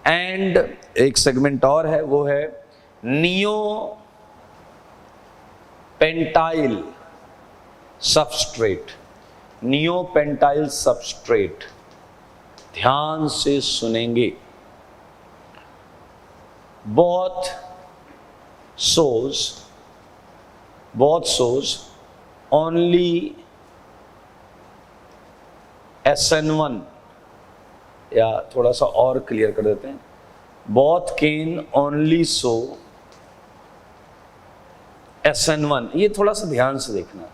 एंड एक सेगमेंट और है, वो है neo pentyl substrate, neo pentyl substrate, ध्यान से सुनेंगे। both shows only SN1, या थोड़ा सा और क्लियर कर देते हैं, both can only show SN1। ये थोड़ा सा ध्यान से देखना,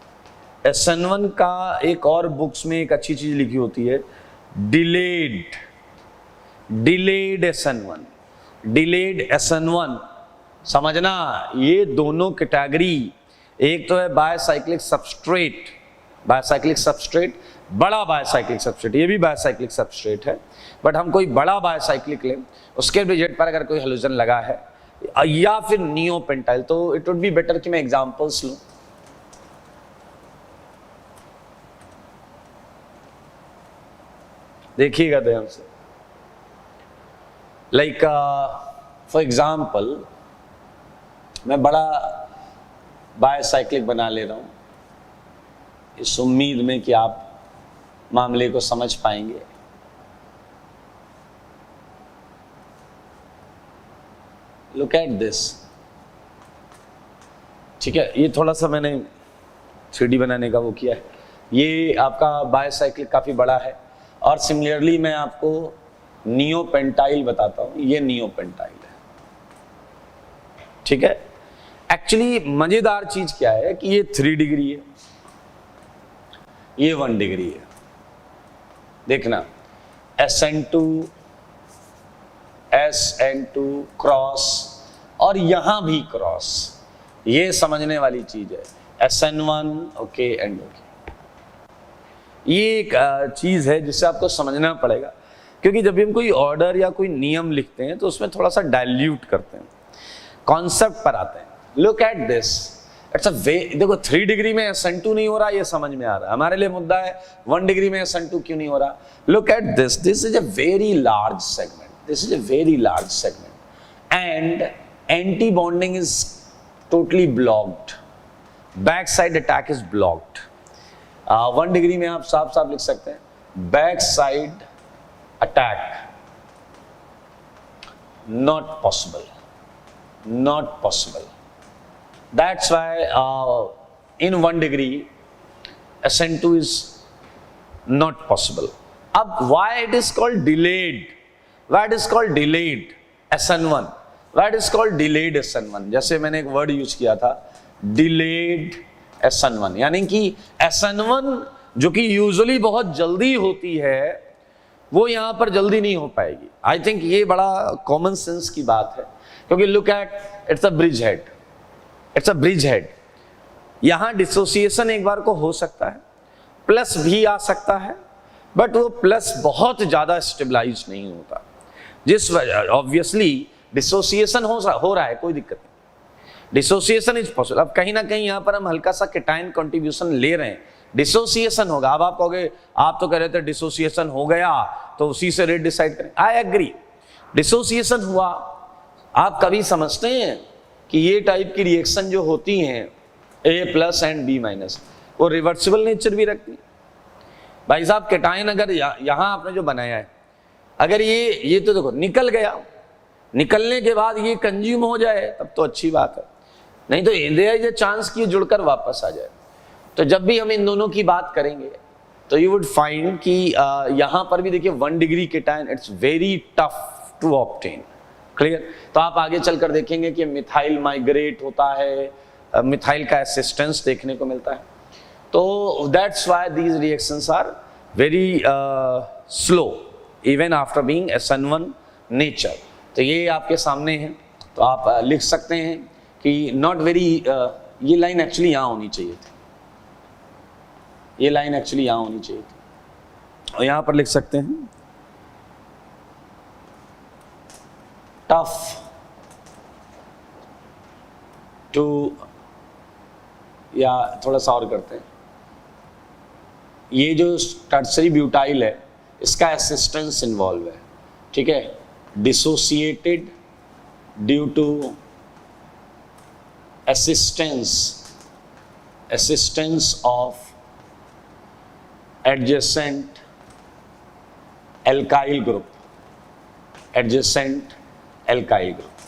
SN1 का एक और बुक्स में एक अच्छी चीज लिखी होती है, डिलेड SN1, समझना। ये दोनों कैटेगरी, एक तो है बायोसाइक्लिक सबस्ट्रेट, बड़ा बायोसाइक्लिक सबस्ट्रेट, ये भी बायोसाइक्लिक सबस्ट्रेट है, बट हम कोई बड़ा बायोसाइक्लिक लें, उसके रिजल्ट पर अगर कोई हेलोजन लगा है या फिर नियोपेंटाइल, तो इट वुड बी बेटर कि मैं एग्जांपल्स लूं। देखिएगा ध्यान से, लाइक फॉर एग्जाम्पल मैं बड़ा बायोसाइक्लिक बना ले रहा हूं, इस उम्मीद में कि आप मामले को समझ पाएंगे। लुक एट दिस, ठीक है, ये थोड़ा सा मैंने 3D बनाने का वो किया है, ये आपका बायोसाइक्लिक काफी बड़ा है। और सिमिलरली मैं आपको नियोपेंटाइल बताता हूं, ये नियोपेंटाइल है, ठीक है। एक्चुअली मजेदार चीज क्या है कि ये 3 डिग्री है, ये 1 डिग्री है। देखना, SN2 क्रॉस और यहां भी क्रॉस, ये समझने वाली चीज है। SN1 ओके एंड ओके, ये एक चीज है जिससे आपको समझना पड़ेगा, क्योंकि जब भी हम कोई ऑर्डर या कोई नियम लिखते हैं तो उसमें थोड़ा सा डाइल्यूट करते हैं, कॉन्सेप्ट पर आते हैं। Look at this, it's a way, देखो 3 डिग्री में SN2 नहीं हो रहा, ये समझ में आ रहा है, हमारे लिए मुद्दा है 1 डिग्री में SN2 क्यों नहीं हो रहा। Look at this, this is a very large segment, and anti bonding is totally blocked, back side attack is blocked. 1 degree में आप साफ लिख सकते हैं back side attack, not possible, not possible. That's why in 1 degree SN2 is not possible. अब why it is called delayed? Why it is called delayed SN1? Why it is called delayed SN1? जैसे मैंने एक word use किया था delayed SN1, यानी कि SN1 जो कि यूजुअली बहुत जल्दी होती है वो यहां पर जल्दी नहीं हो पाएगी। आई थिंक ये बड़ा कॉमन सेंस की बात है, क्योंकि look at it's a bridge head, it's a bridge head. यहां डिसोसिएशन एक बार को हो सकता है, प्लस भी आ सकता है, बट वो प्लस बहुत ज्यादा स्टेबलाइज नहीं होता, जिस वजह ऑब्वियसली डिसोसिएशन हो रहा है, कोई दिक्कत नहीं, डिसोसिएशन इज पॉसिबल। अब कहीं ना कहीं यहां पर हम हल्का सा केटाइन कंट्रीब्यूशन ले रहे हैं, डिसोसिएशन होगा। अब आप कहोगे, आप तो कह रहे थे डिसोसिएशन हो गया तो उसी से रेट डिसाइड करें। आई एग्री, डिसोसिएशन हुआ। आप कभी समझते हैं कि ये टाइप की रिएक्शन जो होती हैं A+ एंड B-, वो रिवर्सिबल नेचर भी रखती है। भाई साहब केटाइन अगर यहां आपने जो बनाया है, अगर ये तो देखो निकल गया, निकलने के बाद ये कंज्यूम हो जाए तब तो अच्छी बात है, नहीं तो देयर इज अ चांस कि जुड़कर वापस आ जाए। तो जब भी हम इन दोनों की बात करेंगे तो यू वुड फाइंड कि यहां पर भी देखिए 1 degree cation it's very tough to obtain. Clear? तो आप आगे चलकर देखेंगे कि मिथाइल माइग्रेट होता है, मिथाइल का असिस्टेंस देखने को मिलता है। तो that's why these reactions are very slow even after being SN1 nature. तो ये आपके सामने है, तो आप लिख सकते हैं कि नॉट वेरी, ये लाइन एक्चुअली यहां होनी चाहिए थी, ये लाइन एक्चुअली यहां होनी चाहिए थी, और यहां पर लिख सकते हैं टफ टू, या थोड़ा सा और करते हैं, ये जो टर्सरी ब्यूटाइल है इसका असिस्टेंस इन्वॉल्व है, ठीक है, dissociated due to assistance of adjacent alkyl group,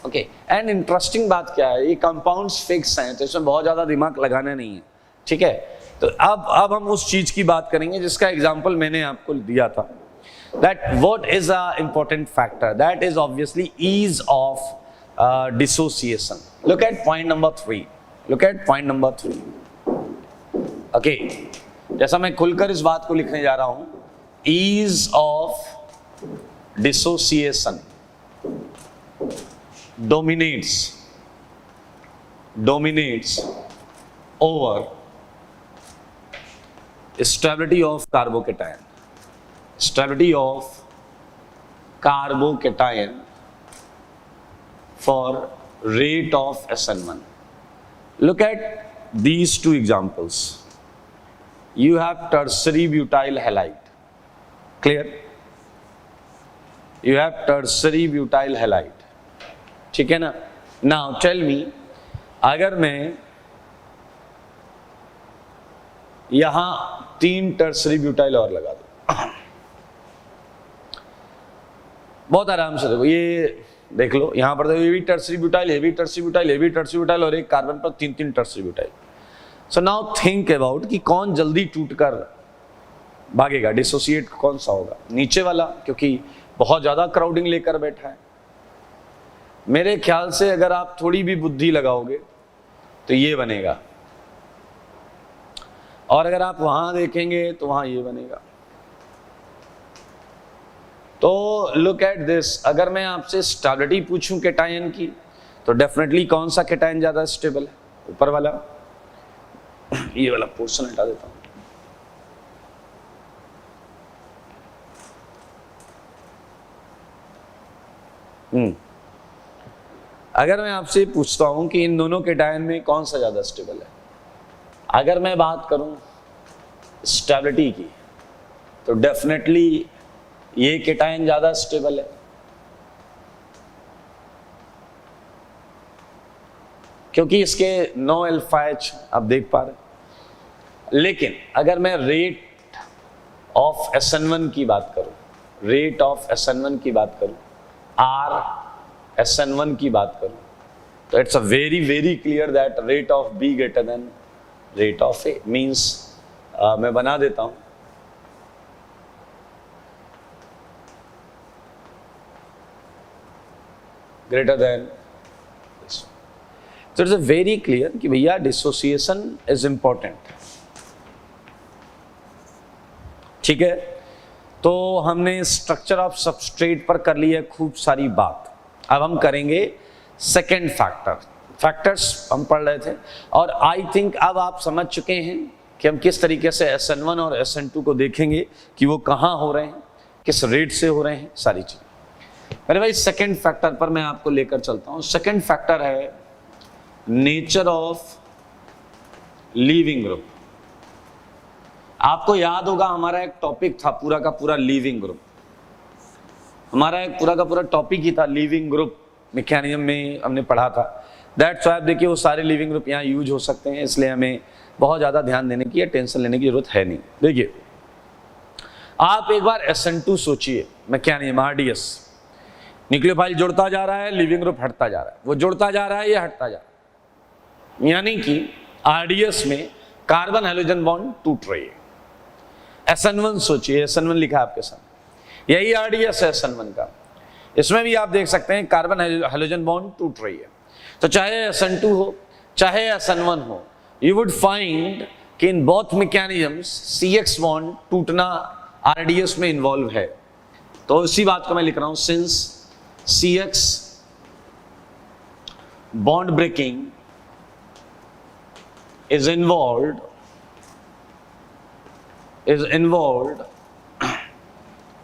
okay. And interesting बात क्या है, ये कंपाउंड्स फिक्स हैं, तो इसमें बहुत ज्यादा दिमाग लगाना नहीं है, ठीक है। तो अब हम उस चीज की बात करेंगे जिसका एग्जांपल मैंने आपको दिया था, that what is a important factor, that is obviously ease of dissociation. Look at point number 3. Okay, जैसा मैं खुलकर इस बात को लिखने जा रहा हूं, ease of dissociation dominates over stability of carbocation. Stability of carbocation for rate of SN1. Look at these two examples. You have tertiary butyl halide. Clear? You have tertiary butyl halide. ठीक है ना? Now tell me, अगर मैं यहां 3 tertiary butyl और लगा दूं, बहुत आराम से देखो, ये देख लो, यहां पर देखो, ये भी टर्सरी ब्यूटाइल, ये भी टर्सरी ब्यूटाइल, ये भी टर्सरी ब्यूटाइल, और एक कार्बन पर 3 tertiary butyl. So now think about कि कौन जल्दी टूटकर भागेगा, डिसोसिएट कौन सा होगा, नीचे वाला, क्योंकि बहुत ज्यादा क्राउडिंग लेकर बैठा है। मेरे ख्याल से अगर आप थोड़ी भी बुद्धि लगाओगे तो ये बनेगा, और अगर आप वहां देखेंगे तो वहां ये बनेगा। तो लुक एट दिस, अगर मैं आपसे स्टेबिलिटी पूछूं केटायन की, तो डेफिनेटली कौन सा केटायन ज्यादा स्टेबल है, ऊपर वाला, ये वाला पोर्शन हटा देता हूं। अगर मैं आपसे पूछता हूं कि इन दोनों केटायन में कौन सा ज्यादा स्टेबल है, अगर मैं बात करूं स्टेबिलिटी की, तो डेफिनेटली ये केटायन ज्यादा स्टेबल है, क्योंकि इसके 9 अल्फा H आप देख पा रहे हैं। लेकिन अगर मैं रेट ऑफ SN1 की बात करूं, रेट ऑफ SN1 की बात करूं, R SN1 की बात करूं, तो it's a very clear that rate of B greater than rate of A means मैं बना देता हूं, greater than, so it's a very clear कि भैया डिसोसिएशन इज इंपॉर्टेंट। ठीक है, तो हमने स्ट्रक्चर ऑफ सबस्ट्रेट पर कर ली है खूब सारी बात। अब हम करेंगे सेकेंड फैक्टर्स हम पढ़ रहे थे, और आई थिंक अब आप समझ चुके हैं कि हम किस तरीके से SN1 और SN2 को देखेंगे कि वो कहाँ हो रहे हैं, किस रेट से हो रहे हैं, सारी चीज। मेरे भाई सेकेंड फैक्टर पर मैं आपको लेकर चलता हूं। सेकेंड फैक्टर है नेचर ऑफ लीविंग ग्रुप। आपको याद होगा हमारा एक टॉपिक था पूरा का पूरा लीविंग ग्रुप, हमारा एक पूरा का पूरा टॉपिक ही था लीविंग ग्रुप मैकेनिज्म में हमने पढ़ा था। दैट्स व्हाई देखिए वो सारे लीविंग ग्रुप यहाँ यूज हो सकते हैं, इसलिए हमें बहुत ज़्यादा ध्यान देने की या टेंशन लेने की जरूरत है नहीं। देखिए आप एक बार SN2 सोचिए, मैकेनिज्म RDS, न्यूक्लियोफाइल जुड़ता जा रहा है, लिविंग ग्रुप हटता जा रहा है, वो जुड़ता जा रहा है या हटता जा रहा है, यानी कि RDS में कार्बन हाइड्रोजन बॉन्ड टूट रही है। SN1 सोचिए, SN1 लिखा है आपके सामने, यही RDS है SN1 का, इसमें भी आप देख सकते हैं कार्बन हाइड्रोजन बॉन्ड टूट रही है। तो चाहे SN2 हो चाहे SN1 हो, यू वुड फाइंड कि in both mechanisms CX bond टूटना RDS में इन्वॉल्व है। तो इसी बात को मैं लिख रहा हूं, since CX bond breaking is involved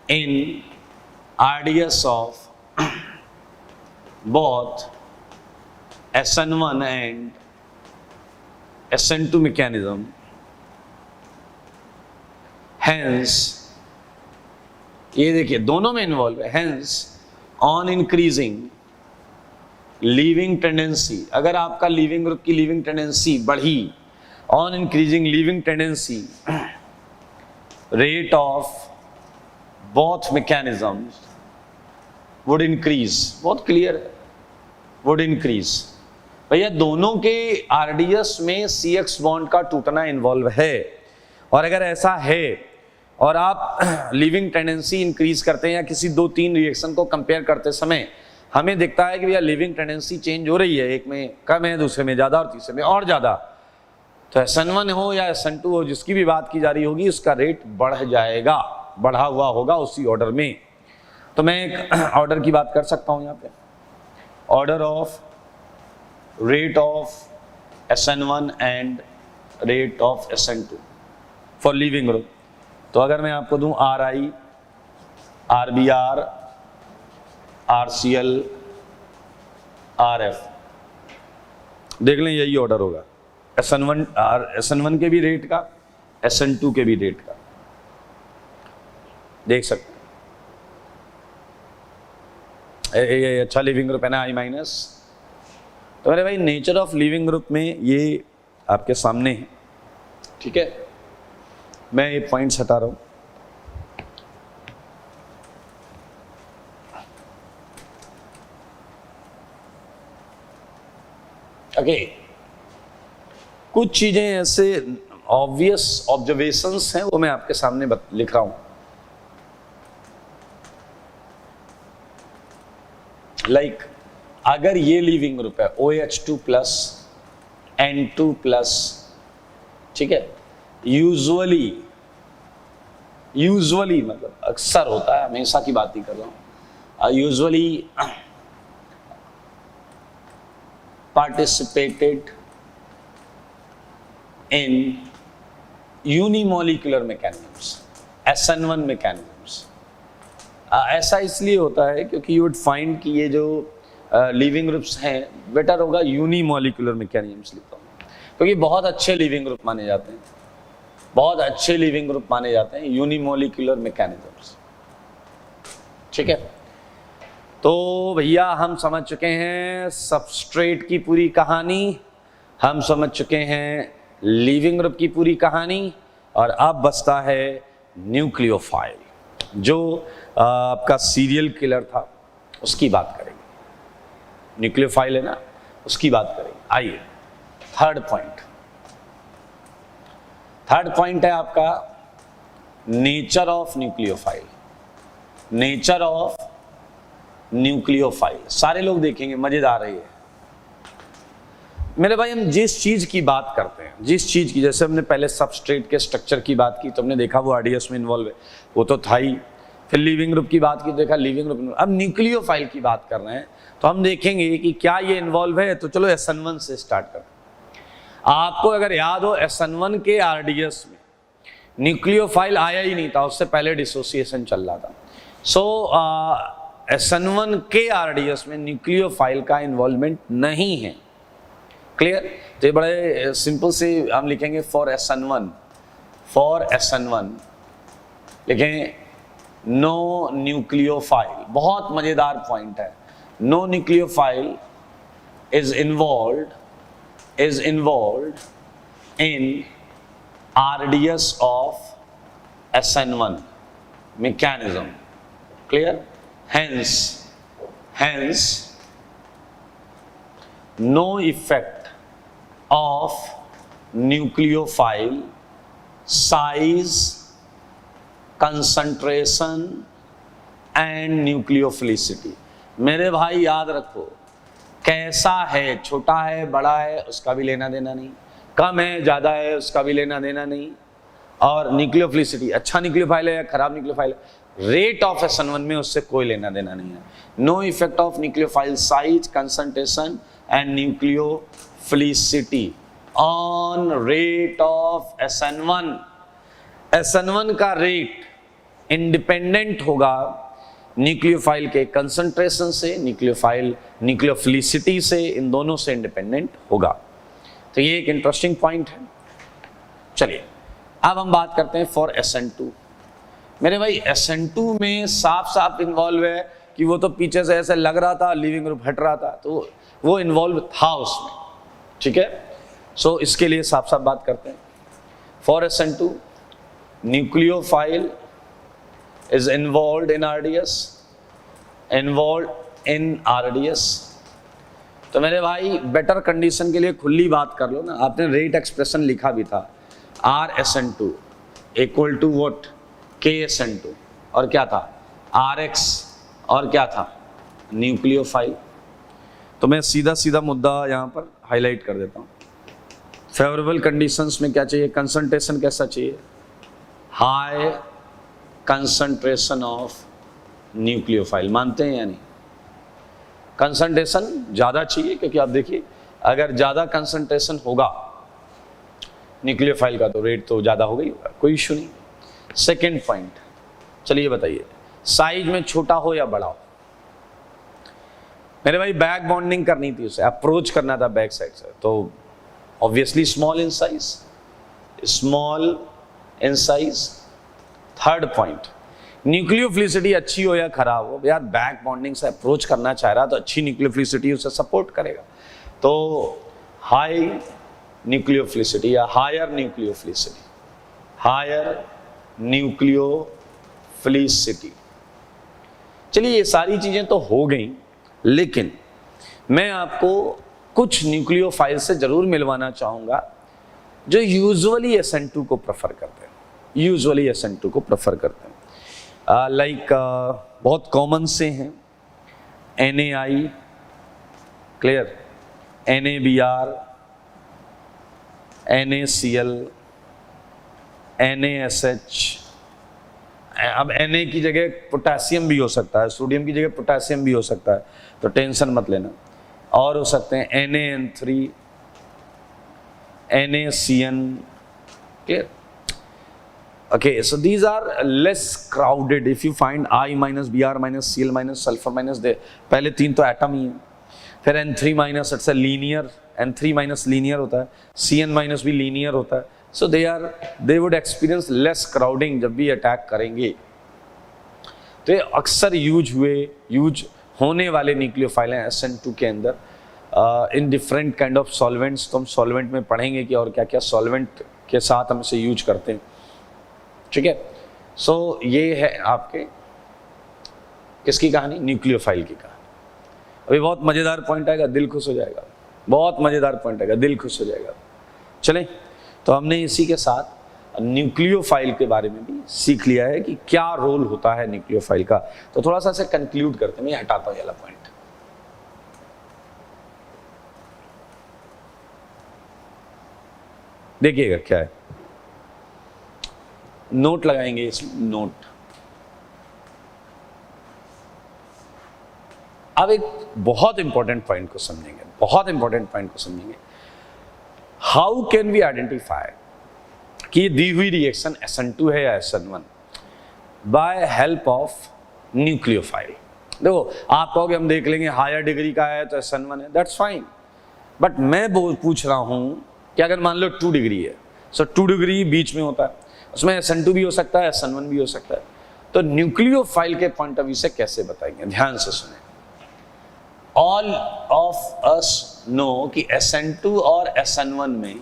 in RDS of both SN1 and SN2 mechanism, hence ये देखिए दोनों में इन्वॉल्व है, hence on increasing leaving tendency, अगर आपका लीविंग ग्रुप की लीविंग टेंडेंसी बढ़ी, on increasing leaving tendency, rate of both mechanisms would increase. बहुत क्लियर है, वुड इंक्रीज। भैया दोनों के RDS में CX बॉन्ड का टूटना इन्वॉल्व है, और अगर ऐसा है और आप लिविंग टेंडेंसी इंक्रीज करते हैं या किसी 2-3 रिएक्शन को कंपेयर करते समय हमें दिखता है कि भैया लिविंग टेंडेंसी चेंज हो रही है, एक में कम है, दूसरे में ज़्यादा और तीसरे में और ज़्यादा, तो SN1 हो या SN2 हो, जिसकी भी बात की जा रही होगी उसका रेट बढ़ जाएगा, बढ़ा हुआ होगा उसी ऑर्डर में। तो मैं एक ऑर्डर की बात कर सकता हूँ यहाँ पे, order of rate of SN1 and rate of SN2 for leaving group. तो अगर मैं आपको दूं RI, RBr, RCl, RF, देख लें यही ऑर्डर होगा SN1 के भी रेट का, SN2 के भी रेट का, देख सकते हैं। ये अच्छा लिविंग ग्रुप है ना, I-। तो मेरे भाई नेचर ऑफ लिविंग ग्रुप में ये आपके सामने है। ठीक है, मैं ये पॉइंट्स हटा रहा हूं। ओके, कुछ चीजें ऐसे ऑब्वियस ऑब्जर्वेशंस हैं, वो मैं आपके सामने लिख रहा हूं। लाइक अगर ये लिविंग ग्रुप है OH2+ N2+, ठीक है, यूजुअली मतलब अक्सर होता है, हमेशा की बात ही कर रहा हूं, usually participated in unimolecular mechanisms, SN1 mechanisms। ऐसा इसलिए होता है क्योंकि you would find कि ये जो लिविंग ग्रुप्स हैं, बेटर होगा यूनिमोलिकुलर मैकेनिज्म्स लिखता हूँ, क्योंकि बहुत अच्छे लिविंग ग्रुप माने जाते हैं, बहुत अच्छे लिविंग ग्रुप माने जाते हैं यूनिमोलिकुलर मैकेनिज्म्स। ठीक है, तो भैया हम समझ चुके हैं सबस्ट्रेट की पूरी कहानी, हम समझ चुके हैं लिविंग ग्रुप की पूरी कहानी, और अब बचता है न्यूक्लियोफाइल, जो आपका सीरियल किलर था उसकी बात करेंगे। न्यूक्लियोफाइल है ना, उसकी बात करेंगे। आइए थर्ड पॉइंट है आपका nature of nucleophile. Nature of nucleophile सारे लोग देखेंगे, मजेदार है ये मेरे भाई। हम जिस चीज की बात करते हैं, जिस चीज की, जैसे हमने पहले सबस्ट्रेट के स्ट्रक्चर की बात की तो हमने देखा वो आरडीएस में इन्वॉल्व है, वो तो था ही। फिर लिविंग ग्रुप की बात की, देखा लिविंग ग्रुप। अब न्यूक्लियोफाइल की बात कर रहे हैं तो हम देखेंगे कि क्या ये इन्वॉल्व है। तो चलो SN1 से स्टार्ट करते हैं। आपको अगर याद हो SN1 के आरडीएस में न्यूक्लियोफाइल आया ही नहीं था, उससे पहले डिसोसिएशन चल रहा था। सो SN1 के आरडीएस में न्यूक्लियोफाइल का इन्वॉल्वमेंट नहीं है। क्लियर? तो ये बड़े सिंपल से हम लिखेंगे फॉर SN1 लिखें नो न्यूक्लियोफाइल। बहुत मजेदार पॉइंट है। No nucleophile is involved in RDS of SN1 mechanism. Clear? Hence no effect of nucleophile size, concentration and nucleophilicity। मेरे भाई याद रखो, कैसा है, छोटा है बड़ा है उसका भी लेना देना नहीं, कम है ज्यादा है उसका भी लेना देना नहीं, और न्यूक्लियोफिलिसिटी अच्छा न्यूक्लियोफाइल है या खराब न्यूक्लियोफाइल है, रेट ऑफ SN1 में उससे कोई लेना देना नहीं है। No effect of nucleophile size, concentration and nucleophilicity on rate of SN1। SN1 का रेट इंडिपेंडेंट होगा न्यूक्लियोफाइल के कंसंट्रेशन से, न्यूक्लियोफिलिसिटी से, इन दोनों से इंडिपेंडेंट होगा। तो ये एक इंटरेस्टिंग पॉइंट है। चलिए अब हम बात करते हैं फॉर SN2। मेरे भाई SN2 में साफ इन्वॉल्व है कि वो तो पीछे से ऐसे लग रहा था, लिविंग ग्रुप हट रहा था, तो वो इन्वॉल्व था उसमें। ठीक है, सो इसके लिए साफ बात करते हैं। For SN2 nucleophile is involve in RDS. तो मेरे भाई बेटर कंडीशन के लिए खुली बात कर लो ना, आपने रेट एक्सप्रेशन लिखा भी था, RSN2 equal to what, KSN2, और क्या था RX, और क्या था न्यूक्लियोफाइल। तो मैं सीधा मुद्दा यहाँ पर हाईलाइट कर देता हूँ। फेवरेबल कंडीशंस में क्या चाहिए, कंसंट्रेशन कैसा चाहिए, हाई कंसंट्रेशन ऑफ न्यूक्लियोफाइल। मानते हैं या नहीं? कंसंट्रेशन ज़्यादा चाहिए, क्योंकि आप देखिए अगर ज़्यादा कंसंट्रेशन होगा न्यूक्लियोफाइल का तो रेट तो ज़्यादा हो गई होगा, कोई इशू नहीं। सेकेंड पॉइंट, चलिए बताइए, साइज में छोटा हो या बड़ा हो। मेरे भाई बैक बॉन्डिंग करनी थी, उसे अप्रोच करना था बैक साइड से, तो obviously small in size. Third point, nucleophilicity अच्छी हो या खराब हो, यार बैक बॉन्डिंग से अप्रोच करना चाह रहा तो अच्छी न्यूक्लियोफिलिसिटी उसे सपोर्ट करेगा। तो हाई न्यूक्लियोफिलिसिटी या हायर न्यूक्लियोफिलिसिटी। चलिए ये सारी चीजें तो हो गई, लेकिन मैं आपको कुछ न्यूक्लियोफाइल से जरूर मिलवाना चाहूंगा जो यूजुअली SN2 को प्रेफर करते हैं। लाइक बहुत कॉमन से हैं, NaI, clear, NaBr, NaCl, NaSH। अब Na की जगह पोटेशियम भी हो सकता है, सोडियम की जगह पोटेशियम भी हो सकता है, तो टेंशन मत लेना। और हो सकते हैं NaN3, NaCN, clear? Okay, so these are less crowded. If you find I minus Br minus Cl minus sulfur minus दे, पहले तीन तो एटम ही है, फिर N3 minus it's linear, N3 minus linear होता है, Cn माइनस भी लीनियर होता है। So they would experience less crowding जब भी अटैक करेंगे। तो ये अक्सर यूज होने वाले न्यूक्लियोफाइल हैं SN2 के अंदर in different kind of solvents. तो हम सॉल्वेंट में पढ़ेंगे कि और क्या क्या सॉल्वेंट के साथ हम इसे यूज करते हैं। ठीक है, सो ये है आपके किसकी कहानी, न्यूक्लियोफाइल की कहानी। अभी बहुत मजेदार पॉइंट आएगा, दिल खुश हो जाएगा, बहुत मजेदार पॉइंट आएगा, दिल खुश हो जाएगा। चलें, तो हमने इसी के साथ न्यूक्लियोफाइल के बारे में भी सीख लिया है कि क्या रोल होता है न्यूक्लियोफाइल का। तो थोड़ा सा इसे कंक्लूड करते हैं, मैं हटाता हूं ये वाला पॉइंट। देखिएगा क्या है, नोट लगाएंगे इसमें, नोट। अब एक बहुत इंपॉर्टेंट पॉइंट को समझेंगे, बहुत इंपॉर्टेंट पॉइंट को समझेंगे। हाउ कैन वी आइडेंटिफाई कि दी हुई रिएक्शन SN2 है या SN1 bye help of nucleophile. देखो, आप कहोगे हम देख लेंगे हायर डिग्री का है तो SN1 है, दैट्स फाइन, बट मैं पूछ रहा हूं कि अगर मान लो 2 डिग्री है, सो 2 डिग्री बीच में होता है, उसमें SN2 भी हो सकता है, SN1 भी हो सकता है। तो न्यूक्लियोफाइल के पॉइंट ऑफ व्यू से कैसे बताएंगे, ध्यान से सुने। ऑल ऑफ अस नो कि SN2 और SN1 में,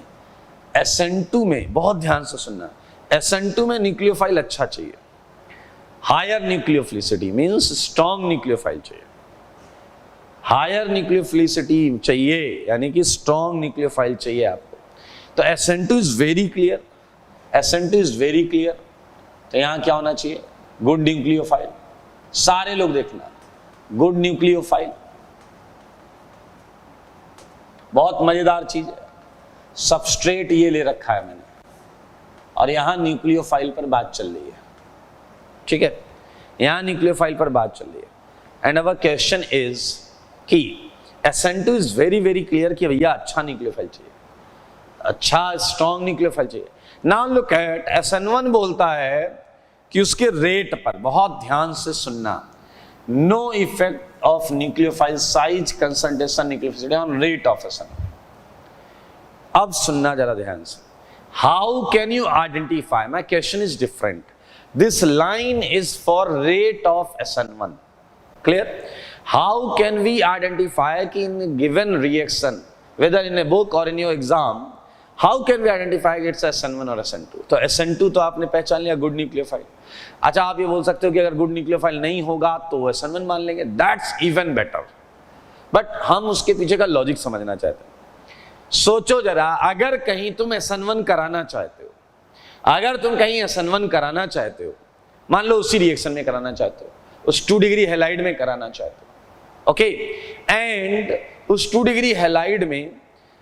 SN2 में बहुत ध्यान से सुनना, SN2 में न्यूक्लियोफाइल अच्छा चाहिए, higher nucleophilicity means strong nucleophile चाहिए, हायर न्यूक्लियोफिलिसिटी चाहिए यानी कि स्ट्रॉन्ग न्यूक्लियोफाइल चाहिए आपको। तो SN2 is very clear, SN2 is very clear, तो यहां क्या होना चाहिए, गुड न्यूक्लियोफाइल। सारे लोग देखना, गुड न्यूक्लियोफाइल। बहुत मजेदार चीज है, सबस्ट्रेट ये ले रखा है मैंने और यहां न्यूक्लियोफाइल पर बात चल रही है, ठीक है, यहां न्यूक्लियोफाइल पर बात चल रही है। एंड अवर क्वेश्चन इज कि SN2 is very very clear कि भैया अच्छा न्यूक्लियोफाइल चाहिए, अच्छा स्ट्रॉन्ग न्यूक्लियोफाइल चाहिए। नाउ लुक एट SN1 बोलता है कि उसके रेट पर, बहुत ध्यान से सुनना, no effect of nucleophile size concentration nucleophilicity on rate of SN1। अब सुनना जरा ध्यान से, how can you identify, my question is different, this line is for rate of SN1, clear. How can we identify कि in given reaction, whether in a book और in your exam, how can we identify it's SN1 और SN2। तो SN2 तो आपने पहचान लिया, good nucleophile. अच्छा, आप ये बोल सकते हो कि अगर गुड न्यूक्लियोफाइल नहीं होगा तो SN1 मान लेंगे, दैट्स इवन बेटर, बट हम उसके पीछे का लॉजिक समझना चाहते हैं। सोचो जरा, अगर कहीं तुम SN1 कराना चाहते हो, अगर तुम कहीं SN1 कराना चाहते हो, मान लो उसी रिएक्शन में कराना चाहते हो, उस 2 डिग्री हैलाइड में कराना चाहते हो, ओके, एंड उस 2 डिग्री हैलाइड में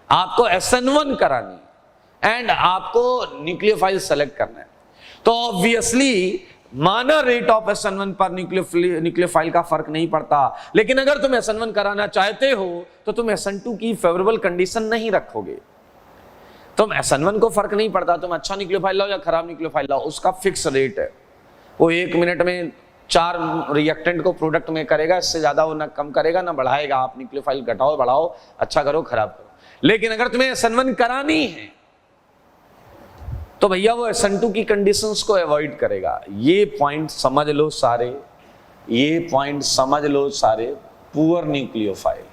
आपको SN1 करानी एंड आपको न्यूक्लियोफाइल सेलेक्ट करना है, तो ऑब्वियसली माना रेट ऑफ SN1 पर न्यूक्लियोफाइल का फर्क नहीं पड़ता, लेकिन अगर तुम SN1 कराना चाहते हो तो तुम SN2 की फेवरेबल कंडीशन नहीं रखोगे। तुम SN1 को फर्क नहीं पड़ता, तुम अच्छा न्यूक्लियोफाइल लाओ या खराब न्यूक्लियोफाइल लाओ, उसका फिक्स रेट है, वो 1 मिनट में 4 रिएक्टेंट को प्रोडक्ट में करेगा, इससे ज्यादा वो ना कम करेगा ना बढ़ाएगा। आप न्यूक्लियोफाइल घटाओ बढ़ाओ, अच्छा करो खराब करो, लेकिन अगर तुम्हें SN1 करानी है तो भैया वो SN2 की कंडीशंस को अवॉइड करेगा। ये पॉइंट समझ लो सारे, ये पॉइंट समझ लो सारे। Poor nucleophile,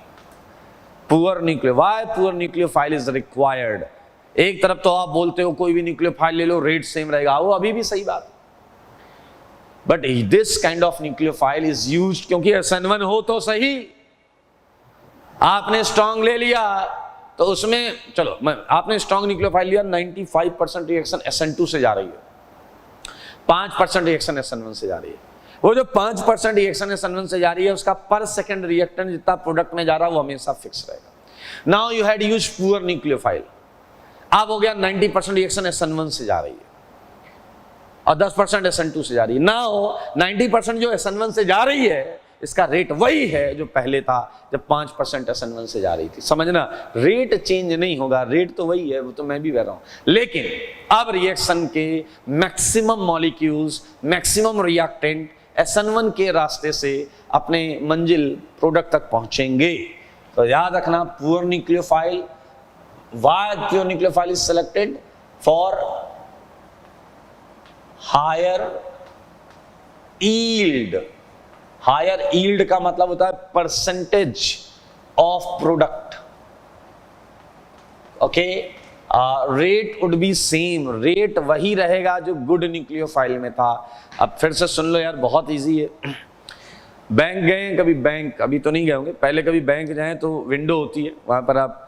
poor nucleo, why poor nucleophile is required. एक तरफ तो आप बोलते हो कोई भी न्यूक्लियोफाइल ले लो रेट सेम रहेगा, वो अभी भी सही बात, but this kind of nucleophile is used क्योंकि SN1 हो तो सही। आपने स्ट्रॉन्ग ले लिया तो उसमें चलो आपने स्ट्रॉन्ग न्यूक्लियोफाइल लिया, 95% रिएक्शन SN2 से जा रही है, 5% रिएक्शन SN1 से जा रही है। वो जो 5% रिएक्शन SN1 से जा रही है उसका पर सेकंड रिएक्टेंट जितना प्रोडक्ट में जा रहा है वो हमेशा फिक्स रहेगा। Now you had used poor nucleophile, अब हो गया 90% रिएक्शन SN1 से जा रही है और 10% SN2 से जा रही है। नाउ 90% जो SN1 से जा रही है इसका रेट वही है जो पहले था जब 5% SN1 से जा रही थी। समझना, रेट चेंज नहीं होगा, रेट तो वही है, वो तो मैं भी कह रहा हूं, लेकिन अब रिएक्शन के maximum molecules, maximum reactant SN1 के रास्ते से अपने मंजिल प्रोडक्ट तक पहुंचेंगे। तो याद रखना, poor nucleophile, why poor nucleophile is selected for higher yield. Higher yield का मतलब होता है percentage of product, okay, rate would be same, rate वही रहेगा जो गुड न्यूक्लियोफाइल में था। अब फिर से सुन लो यार, बहुत इजी है। बैंक गए कभी, बैंक अभी तो नहीं गए होंगे, पहले कभी बैंक जाएं तो विंडो होती है, वहां पर आप,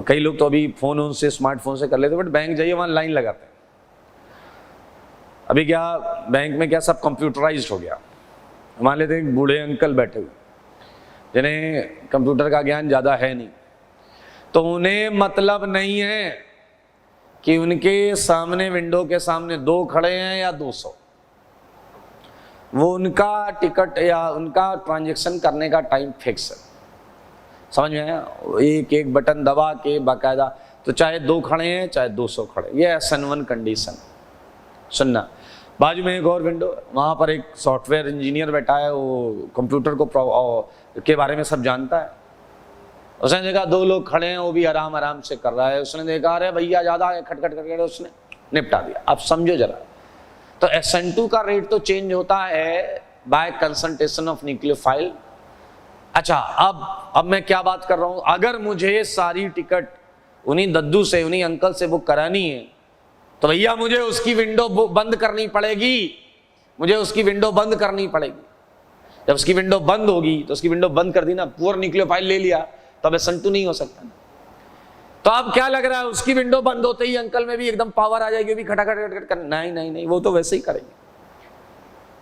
कई लोग तो अभी फोन से, स्मार्टफोन से कर लेते हैं, बट बैंक जाइए वहां लाइन लगाते हैं। अभी क्या बैंक में क्या सब कंप्यूटराइज्ड हो गया। मान लेते हैं बूढ़े अंकल बैठे हुए जिन्हें कंप्यूटर का ज्ञान ज़्यादा है नहीं, तो उन्हें मतलब नहीं है कि उनके सामने, विंडो के सामने 2 खड़े हैं या 200। वो उनका टिकट या उनका ट्रांजैक्शन करने का टाइम फिक्स है, समझ में आया? एक एक बटन दबा के बाकायदा, तो चाहे 2 खड़े हैं चाहे 200 खड़े, ये SN1 कंडीशन। सुनना, बाजू में एक और विंडो, वहाँ पर एक सॉफ्टवेयर इंजीनियर बैठा है, वो कंप्यूटर को के बारे में सब जानता है। उसने देखा 2 लोग खड़े हैं, वो भी आराम आराम से कर रहा है। उसने देखा अरे भैया ज़्यादा है, खटखट करके उसने निपटा दिया। अब समझो जरा, तो SN2 का रेट तो चेंज होता है बाय कंसंट्रेशन ऑफ न्यूक्लियोफाइल। अच्छा, अब मैं क्या बात कर रहा हूँ, अगर मुझे सारी टिकट उन्हीं दद्दू से, उन्हीं अंकल से बुक करानी है, तो भैया मुझे उसकी विंडो बंद करनी पड़ेगी, मुझे उसकी विंडो बंद करनी पड़ेगी। जब उसकी विंडो बंद होगी, तो उसकी विंडो बंद कर दी ना, पूरा न्यूक्लियोफाइल ले लिया, तो अब SN2 नहीं हो सकता। तो अब क्या लग रहा है, उसकी विंडो बंद होते ही अंकल में भी एकदम पावर आ जाएगी, भी खटाखट कर, नहीं नहीं नहीं, वो तो वैसे ही करेंगे,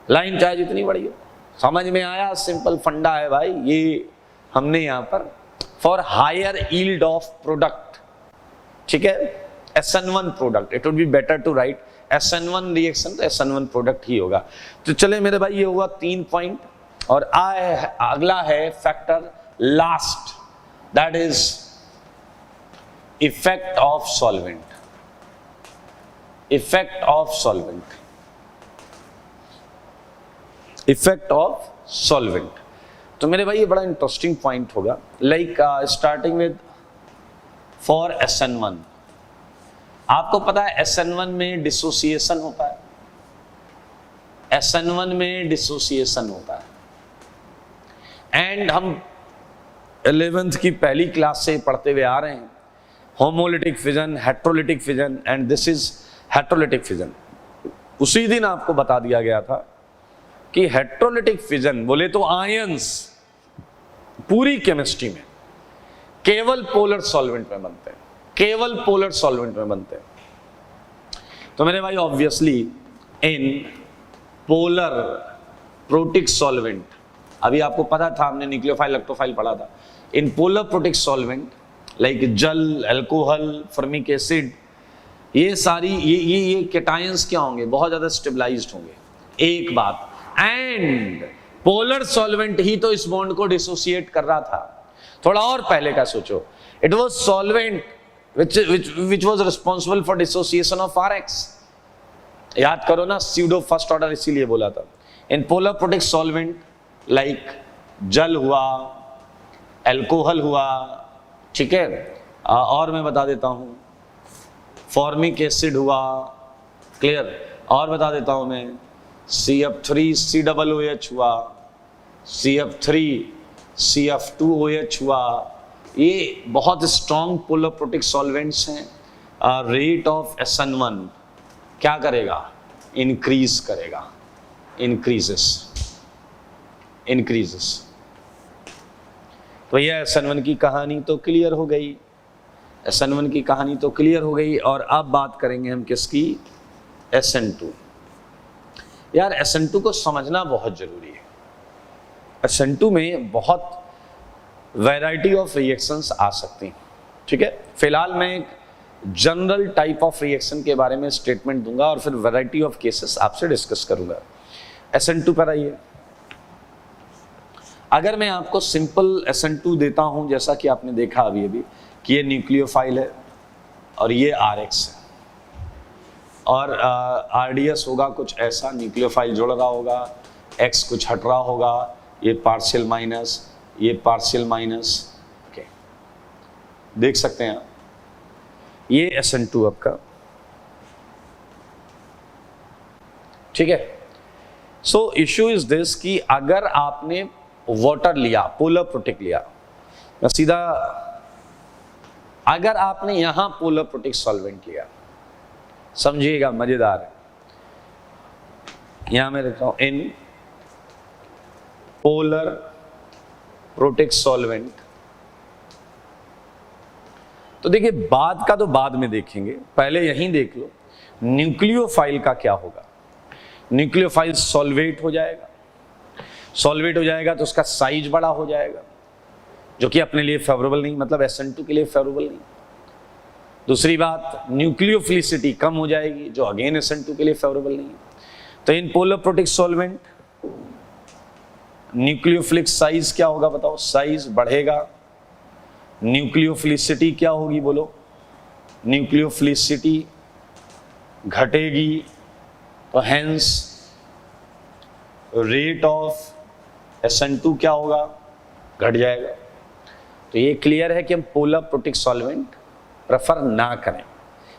लाइन चाहे जितनी बड़ी हो। समझ में आया? सिंपल फंडा है भाई ये, हमने यहाँ पर for higher yield of product, ठीक है, SN1 product, it would be better to write SN1 reaction, तो SN1 प्रोडक्ट ही होगा। तो चले मेरे भाई, ये हुआ 3 पॉइंट, और अगला है factor last, that is effect of solvent. Effect of solvent, effect of solvent. तो मेरे भाई ये बड़ा इंटरेस्टिंग पॉइंट होगा, like starting with for SN1। आपको पता है SN1 में डिसोसिएशन होता है, SN1 में डिसोसिएशन होता है। एंड हम 11th की पहली क्लास से पढ़ते हुए आ रहे हैं, homolytic fission, heterolytic fission, and this is heterolytic fission. उसी दिन आपको बता दिया गया था कि हेट्रोलिटिक फिजन बोले तो आयंस पूरी केमिस्ट्री में केवल पोलर सॉल्वेंट में बनते हैं, केवल पोलर सॉल्वेंट में बनते हैं। तो मेरे भाई ऑब्वियसली इन पोलर प्रोटिक सॉल्वेंट, अभी आपको पता था, हमने न्यूक्लियोफाइल इलेक्ट्रोफाइल पढ़ा था, इन पोलर प्रोटिक सॉल्वेंट लाइक जल, अल्कोहल, फॉर्मिक एसिड, ये सारी ये कैटायंस क्या होंगे, बहुत ज्यादा स्टेबलाइज्ड होंगे। एक बात, एंड पोलर सॉल्वेंट ही तो इस बॉन्ड को डिसोसिएट कर रहा था। थोड़ा और पहले का सोचो, it was solvent which was responsible for dissociation of RX। याद करो ना, स्यूडो फर्स्ट ऑर्डर इसीलिए बोला था। इन पोलर प्रोटिक सॉल्वेंट लाइक जल हुआ, अल्कोहल हुआ, ठीक है, और मैं बता देता हूं फॉर्मिक एसिड हुआ, क्लियर, और बता देता हूं मैं CF3COOH हुआ, CF3 CF2OH हुआ। ये बहुत स्ट्रॉन्ग पोलर प्रोटिक सॉल्वेंट्स हैं। रेट ऑफ SN1 क्या करेगा, इंक्रीज करेगा, इंक्रीजेस। तो ये SN1 की कहानी तो क्लियर हो गई, SN1 की कहानी तो क्लियर हो गई। और अब बात करेंगे हम किसकी, SN2। यार SN2 को समझना बहुत जरूरी है। SN2 में बहुत वैरायटी ऑफ रिएक्शंस आ सकती हैं, ठीक है। फिलहाल मैं एक जनरल टाइप ऑफ रिएक्शन के बारे में स्टेटमेंट दूंगा और फिर वैरायटी ऑफ केसेस आपसे डिस्कस करूंगा। SN2 पर आइए। अगर मैं आपको सिंपल SN2 देता हूं, जैसा कि आपने देखा अभी कि ये न्यूक्लियोफाइल है और ये RX है, और RDS होगा कुछ ऐसा, न्यूक्लियोफाइल जुड़ रहा होगा, X कुछ हट रहा होगा, ये पार्शियल माइनस, ये पार्शियल माइनस, ओके, देख सकते हैं आप, ये SN2 आपका, ठीक है। सो इश्यू इज दिस कि अगर आपने वाटर लिया, पोलर प्रोटिक लिया, मैं सीधा अगर आपने यहां पोलर प्रोटिक सॉल्वेंट लिया, समझिएगा मजेदार है, यहां मैं लिखता हूं इन पोलर प्रोटिक सॉल्वेंट, तो देखिए बाद का तो बाद में देखेंगे, पहले यहीं देख लो न्यूक्लियोफाइल का क्या होगा। न्यूक्लियोफाइल सॉल्वेट हो जाएगा, सॉल्वेट हो जाएगा तो उसका साइज बड़ा हो जाएगा, जो कि अपने लिए फेवरेबल नहीं, मतलब SN2 के लिए फेवरेबल नहीं। दूसरी बात, न्यूक्लियोफिलिसिटी कम हो जाएगी, जो अगेन SN2 के लिए फेवरेबल नहीं है। तो इन polar protic solvent nucleophilic size क्या होगा बताओ, साइज बढ़ेगा, न्यूक्लियोफिलिसिटी क्या होगी बोलो, न्यूक्लियोफिलिसिटी घटेगी, तो हेंस रेट ऑफ SN2 क्या होगा, घट जाएगा। तो ये क्लियर है कि हम पोलर प्रोटिक सॉल्वेंट प्रेफर ना करें,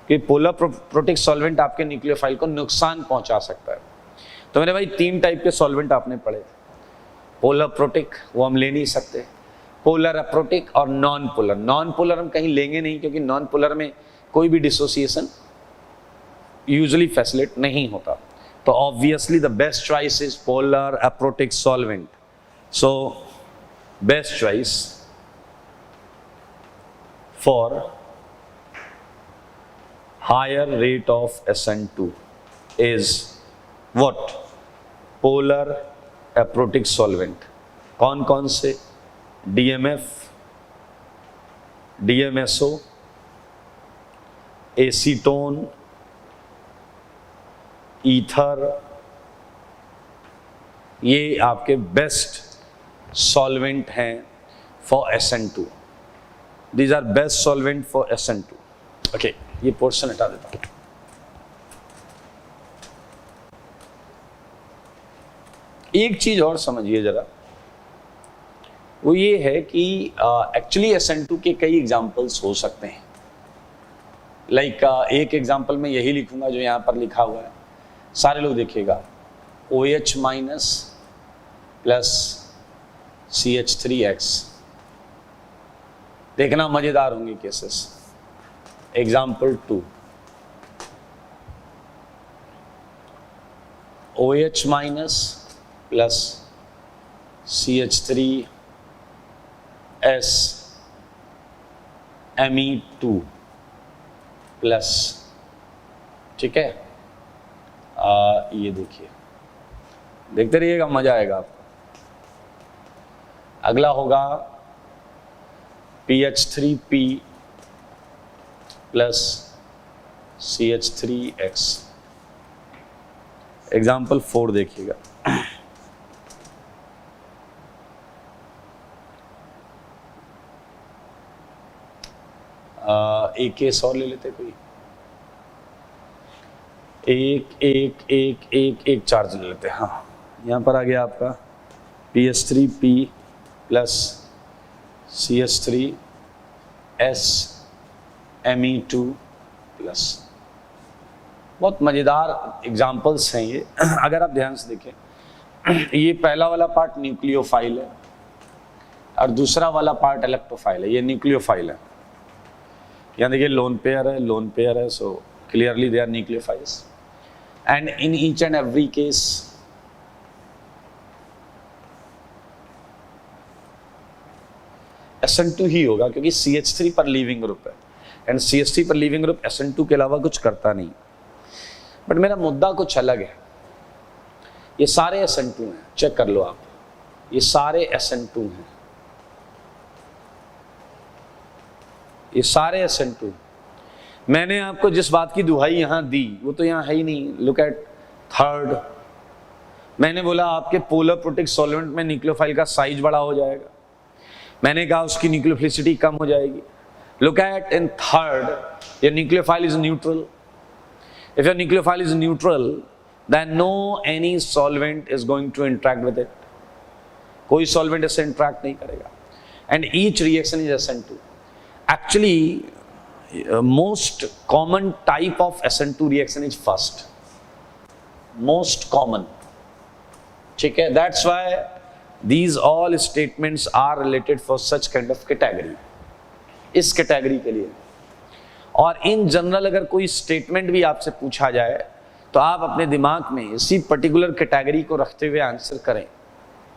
क्योंकि पोलर प्रोटिक सॉल्वेंट आपके न्यूक्लियोफाइल को नुकसान पहुंचा सकता है। तो मेरे भाई 3 टाइप के सॉल्वेंट आपने पढ़े, पोलर प्रोटिक वो हम ले नहीं सकते, पोलर अप्रोटिक और नॉन पोलर। नॉन पोलर हम कहीं लेंगे नहीं, क्योंकि नॉन पोलर में कोई भी डिसोसिएशन यूजुअली फैसिलिट नहीं होता। तो obviously the best choice is polar aprotic solvent. So best choice for higher rate of SN2 is what, polar aprotic solvent. कौन कौन से, DMF, DMSO, एसीटोन, ईथर, ये आपके बेस्ट सॉल्वेंट हैं for SN2। These are best solvent for SN2। Okay, ये portion हटा देता हूं। एक चीज और समझिए जरा, वो ये है कि एक्चुअली SN2 के कई एग्जाम्पल्स हो सकते हैं। लाइक एक एग्जाम्पल में यही लिखूंगा जो यहां पर लिखा हुआ है, सारे लोग देखिएगा, OH माइनस प्लस CH3X। देखना मजेदार होंगे cases. Example 2, OH minus plus CH3S Me2 plus, ठीक है। ये देखिए, देखते रहिएगा, मजा आएगा आपको। अगला होगा PH3P प्लस CH3X। एग्जाम्पल 4 देखिएगा, एक केस और ले लेते कोई, एक चार्ज ले लेते हैं। हाँ, यहाँ पर आ गया आपका PH3P plus CH3S Me2 plus. बहुत मज़ेदार एग्जाम्पल्स हैं ये, अगर आप ध्यान से देखें। ये पहला वाला पार्ट न्यूक्लियोफाइल है और दूसरा वाला पार्ट इलेक्ट्रोफाइल है। ये न्यूक्लियोफाइल है, यहाँ देखिए लोन पेयर है, so clearly they are nucleophiles. And in each and every case SN2 ही होगा, क्योंकि CH3 पर लीविंग ग्रुप है एंड CH3 पर लीविंग ग्रुप SN2 के अलावा कुछ करता नहीं। बट मेरा मुद्दा कुछ अलग है। ये सारे SN2 हैं, चेक कर लो आप, ये सारे SN2 हैं, ये सारे SN2। मैंने आपको जिस बात की दुहाई यहां दी वो तो यहां है ही नहीं। लुक एट थर्ड, मैंने बोला आपके पोलर प्रोटिक सॉल्वेंट में न्यूक्लियोफाइल का साइज बड़ा हो जाएगा, मैंने कहा उसकी न्यूक्लियोफिलिसिटी कम हो जाएगी। Look at in third, your nucleophile is neutral. If your nucleophile is neutral then no any solvent is going to interact with it. कोई सॉल्वेंट इससे इंटरेक्ट नहीं करेगा and each reaction is SN2। Actually, most common type of SN2 reaction is first, most common, ठीक है। That's why these all statements are related for such kind of category। इस category के लिए। और in general अगर कोई statement भी आपसे पूछा जाए तो आप अपने दिमाग में इसी पर्टिकुलर कैटेगरी को रखते हुए आंसर करें,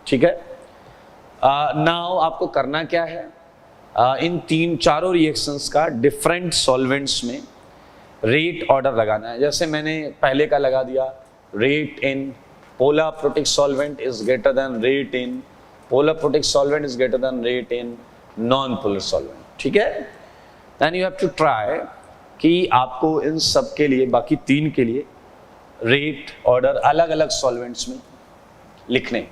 ठीक है। नाउ आपको करना क्या है, इन चारों रिएक्शंस का डिफरेंट सॉल्वेंट्स में रेट ऑर्डर लगाना है। जैसे मैंने पहले का लगा दिया, rate in polar protic solvent is greater than rate in polar protic solvent is greater than rate in non polar solvent, ठीक है। Then you have to try कि आपको इन सब के लिए, बाकी 3 के लिए रेट ऑर्डर अलग अलग सॉल्वेंट्स में लिखने।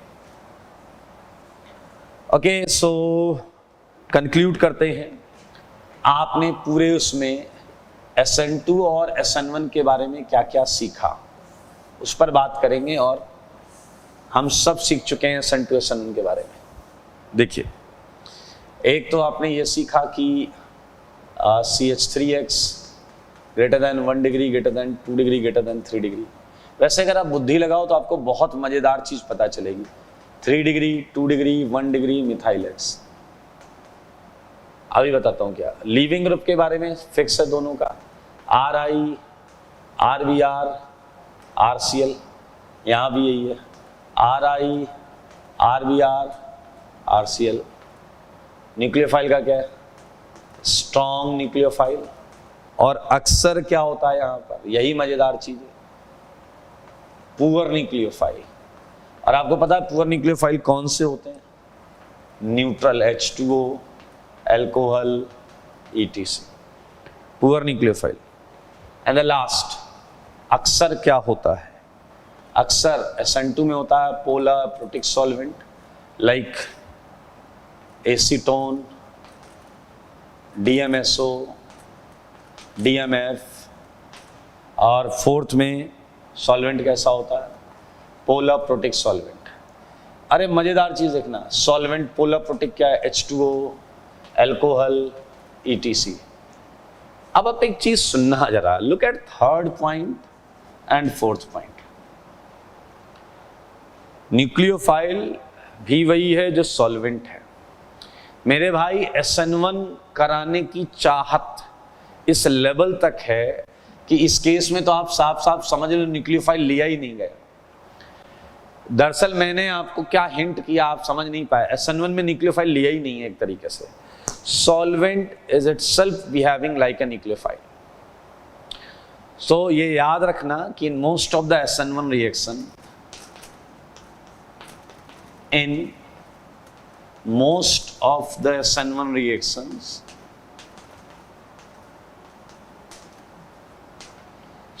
ओके, सो कंक्लूड करते हैं। आपने पूरे उसमें SN2 और SN1 के बारे में क्या क्या सीखा उस पर बात करेंगे, और हम सब सीख चुके हैं SN2 SN1 के बारे में। देखिए, एक तो आपने ये सीखा कि CH3X greater than 1 degree, greater than 2 degree, greater than 3 degree. वैसे अगर आप बुद्धि लगाओ तो आपको बहुत मजेदार चीज पता चलेगी। 3 degree, 2 degree, 1 degree methyl X। अभी बताता हूँ क्या। लीविंग ग्रुप के बारे में फिक्स है दोनों का, RI, RBr, RCl, यहाँ भी यही है, RI, RBr, RCl। न्यूक्लियोफाइल का क्या है, स्ट्रॉन्ग न्यूक्लियोफाइल। और अक्सर क्या होता है यहाँ पर, यही मजेदार चीज है, पुअर न्यूक्लियोफाइल। और आपको पता है पुअर न्यूक्लियोफाइल कौन से होते हैं, neutral, H2O, alcohol, ETC, poor nucleophile. And the last, अक्सर क्या होता है, अक्सर SN2 में होता है polar protic solvent like acetone, DMSO, DMF। और फोर्थ में सॉल्वेंट कैसा होता है, पोलर प्रोटिक सॉल्वेंट। अरे मजेदार चीज देखना, सॉल्वेंट पोलर प्रोटिक क्या है, H2O, अल्कोहल, ETC। अब आप एक चीज सुनना जरा, look at third point and fourth point. Nucleophile भी वही है जो सॉल्वेंट है। मेरे भाई SN1 कराने की चाहत इस लेवल तक है कि इस केस में तो आप साफ साफ समझ लो न्यूक्लियोफाइल लिया ही नहीं गया। दरअसल मैंने आपको क्या हिंट किया आप समझ नहीं पाए, SN1 में न्यूक्लियोफाइल लिया ही नहीं है एक तरीके से। Solvent is itself behaving like a nucleophile. So ये याद रखना कि in most of the SN1 reaction, in most of the SN1 reactions,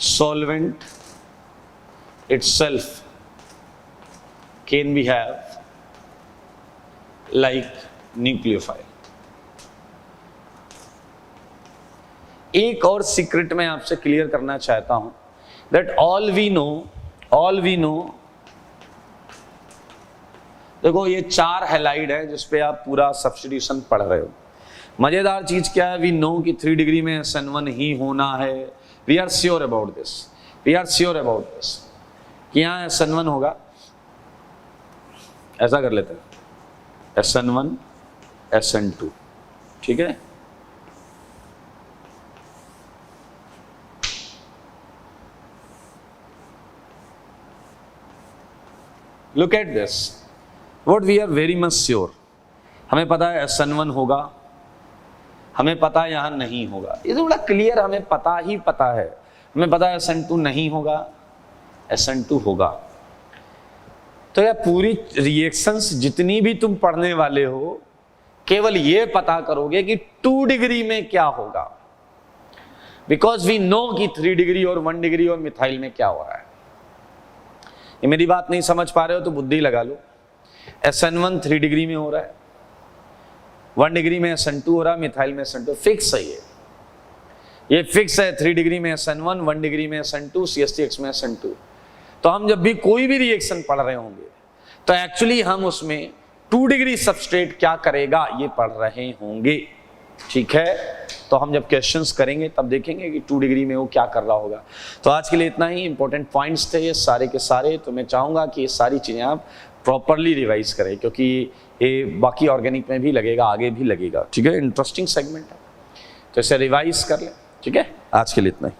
solvent itself can behave like nucleophile। एक और सीक्रेट मैं आपसे क्लियर करना चाहता हूं, that all we know, देखो ये 4 हैलाइड है जिस पे आप पूरा सब्स्टिट्यूशन पढ़ रहे हो। मजेदार चीज क्या है, वी नो कि 3 डिग्री में SN1 ही होना है। We are sure about this, कि यहाँ SN1 होगा। ऐसा कर लेते हैं, SN1 SN2, ठीक है। Look at this, What we are very much sure, हमें पता है SN1 होगा, हमें पता है यहाँ नहीं होगा। ये तो बड़ा क्लियर, हमें पता है। हमें पता है SN2 नहीं होगा, SN2 होगा। तो यह पूरी रिएक्शंस जितनी भी तुम पढ़ने वाले हो, केवल ये पता करोगे कि 2 डिग्री में क्या होगा, बिकॉज वी नो कि 3 डिग्री और 1 डिग्री और मिथाइल में क्या हो रहा है। ये मेरी बात नहीं समझ पा रहे हो तो बुद्धि लगा लो। SN1 3 डिग्री में हो रहा है, 1 डिग्री में SN2 हो रहा है, मिथाइल में SN2, फिक्स है ये फिक्स है। 3 डिग्री में SN1, 1 डिग्री में SN2, CH3X में SN2। तो हम जब भी कोई भी रिएक्शन पढ़ रहे होंगे तो एक्चुअली हम उसमें 2 डिग्री सबस्ट्रेट क्या करेगा ये पढ़ रहे होंगे, ठीक है। तो हम जब क्वेश्चंस करेंगे तब देखेंगे कि 2 डिग्री में वो क्या कर रहा होगा। तो आज के लिए इतना ही, इंपॉर्टेंट पॉइंट्स थे ये सारे के सारे। तो मैं चाहूंगा कि ये सारी चीजें आप प्रॉपरली रिवाइज करें, क्योंकि ये बाकी ऑर्गेनिक में भी लगेगा, आगे भी लगेगा, ठीक है। इंटरेस्टिंग सेगमेंट है। तो इसे रिवाइज कर लें। ठीक है, आज के लिए इतना ही।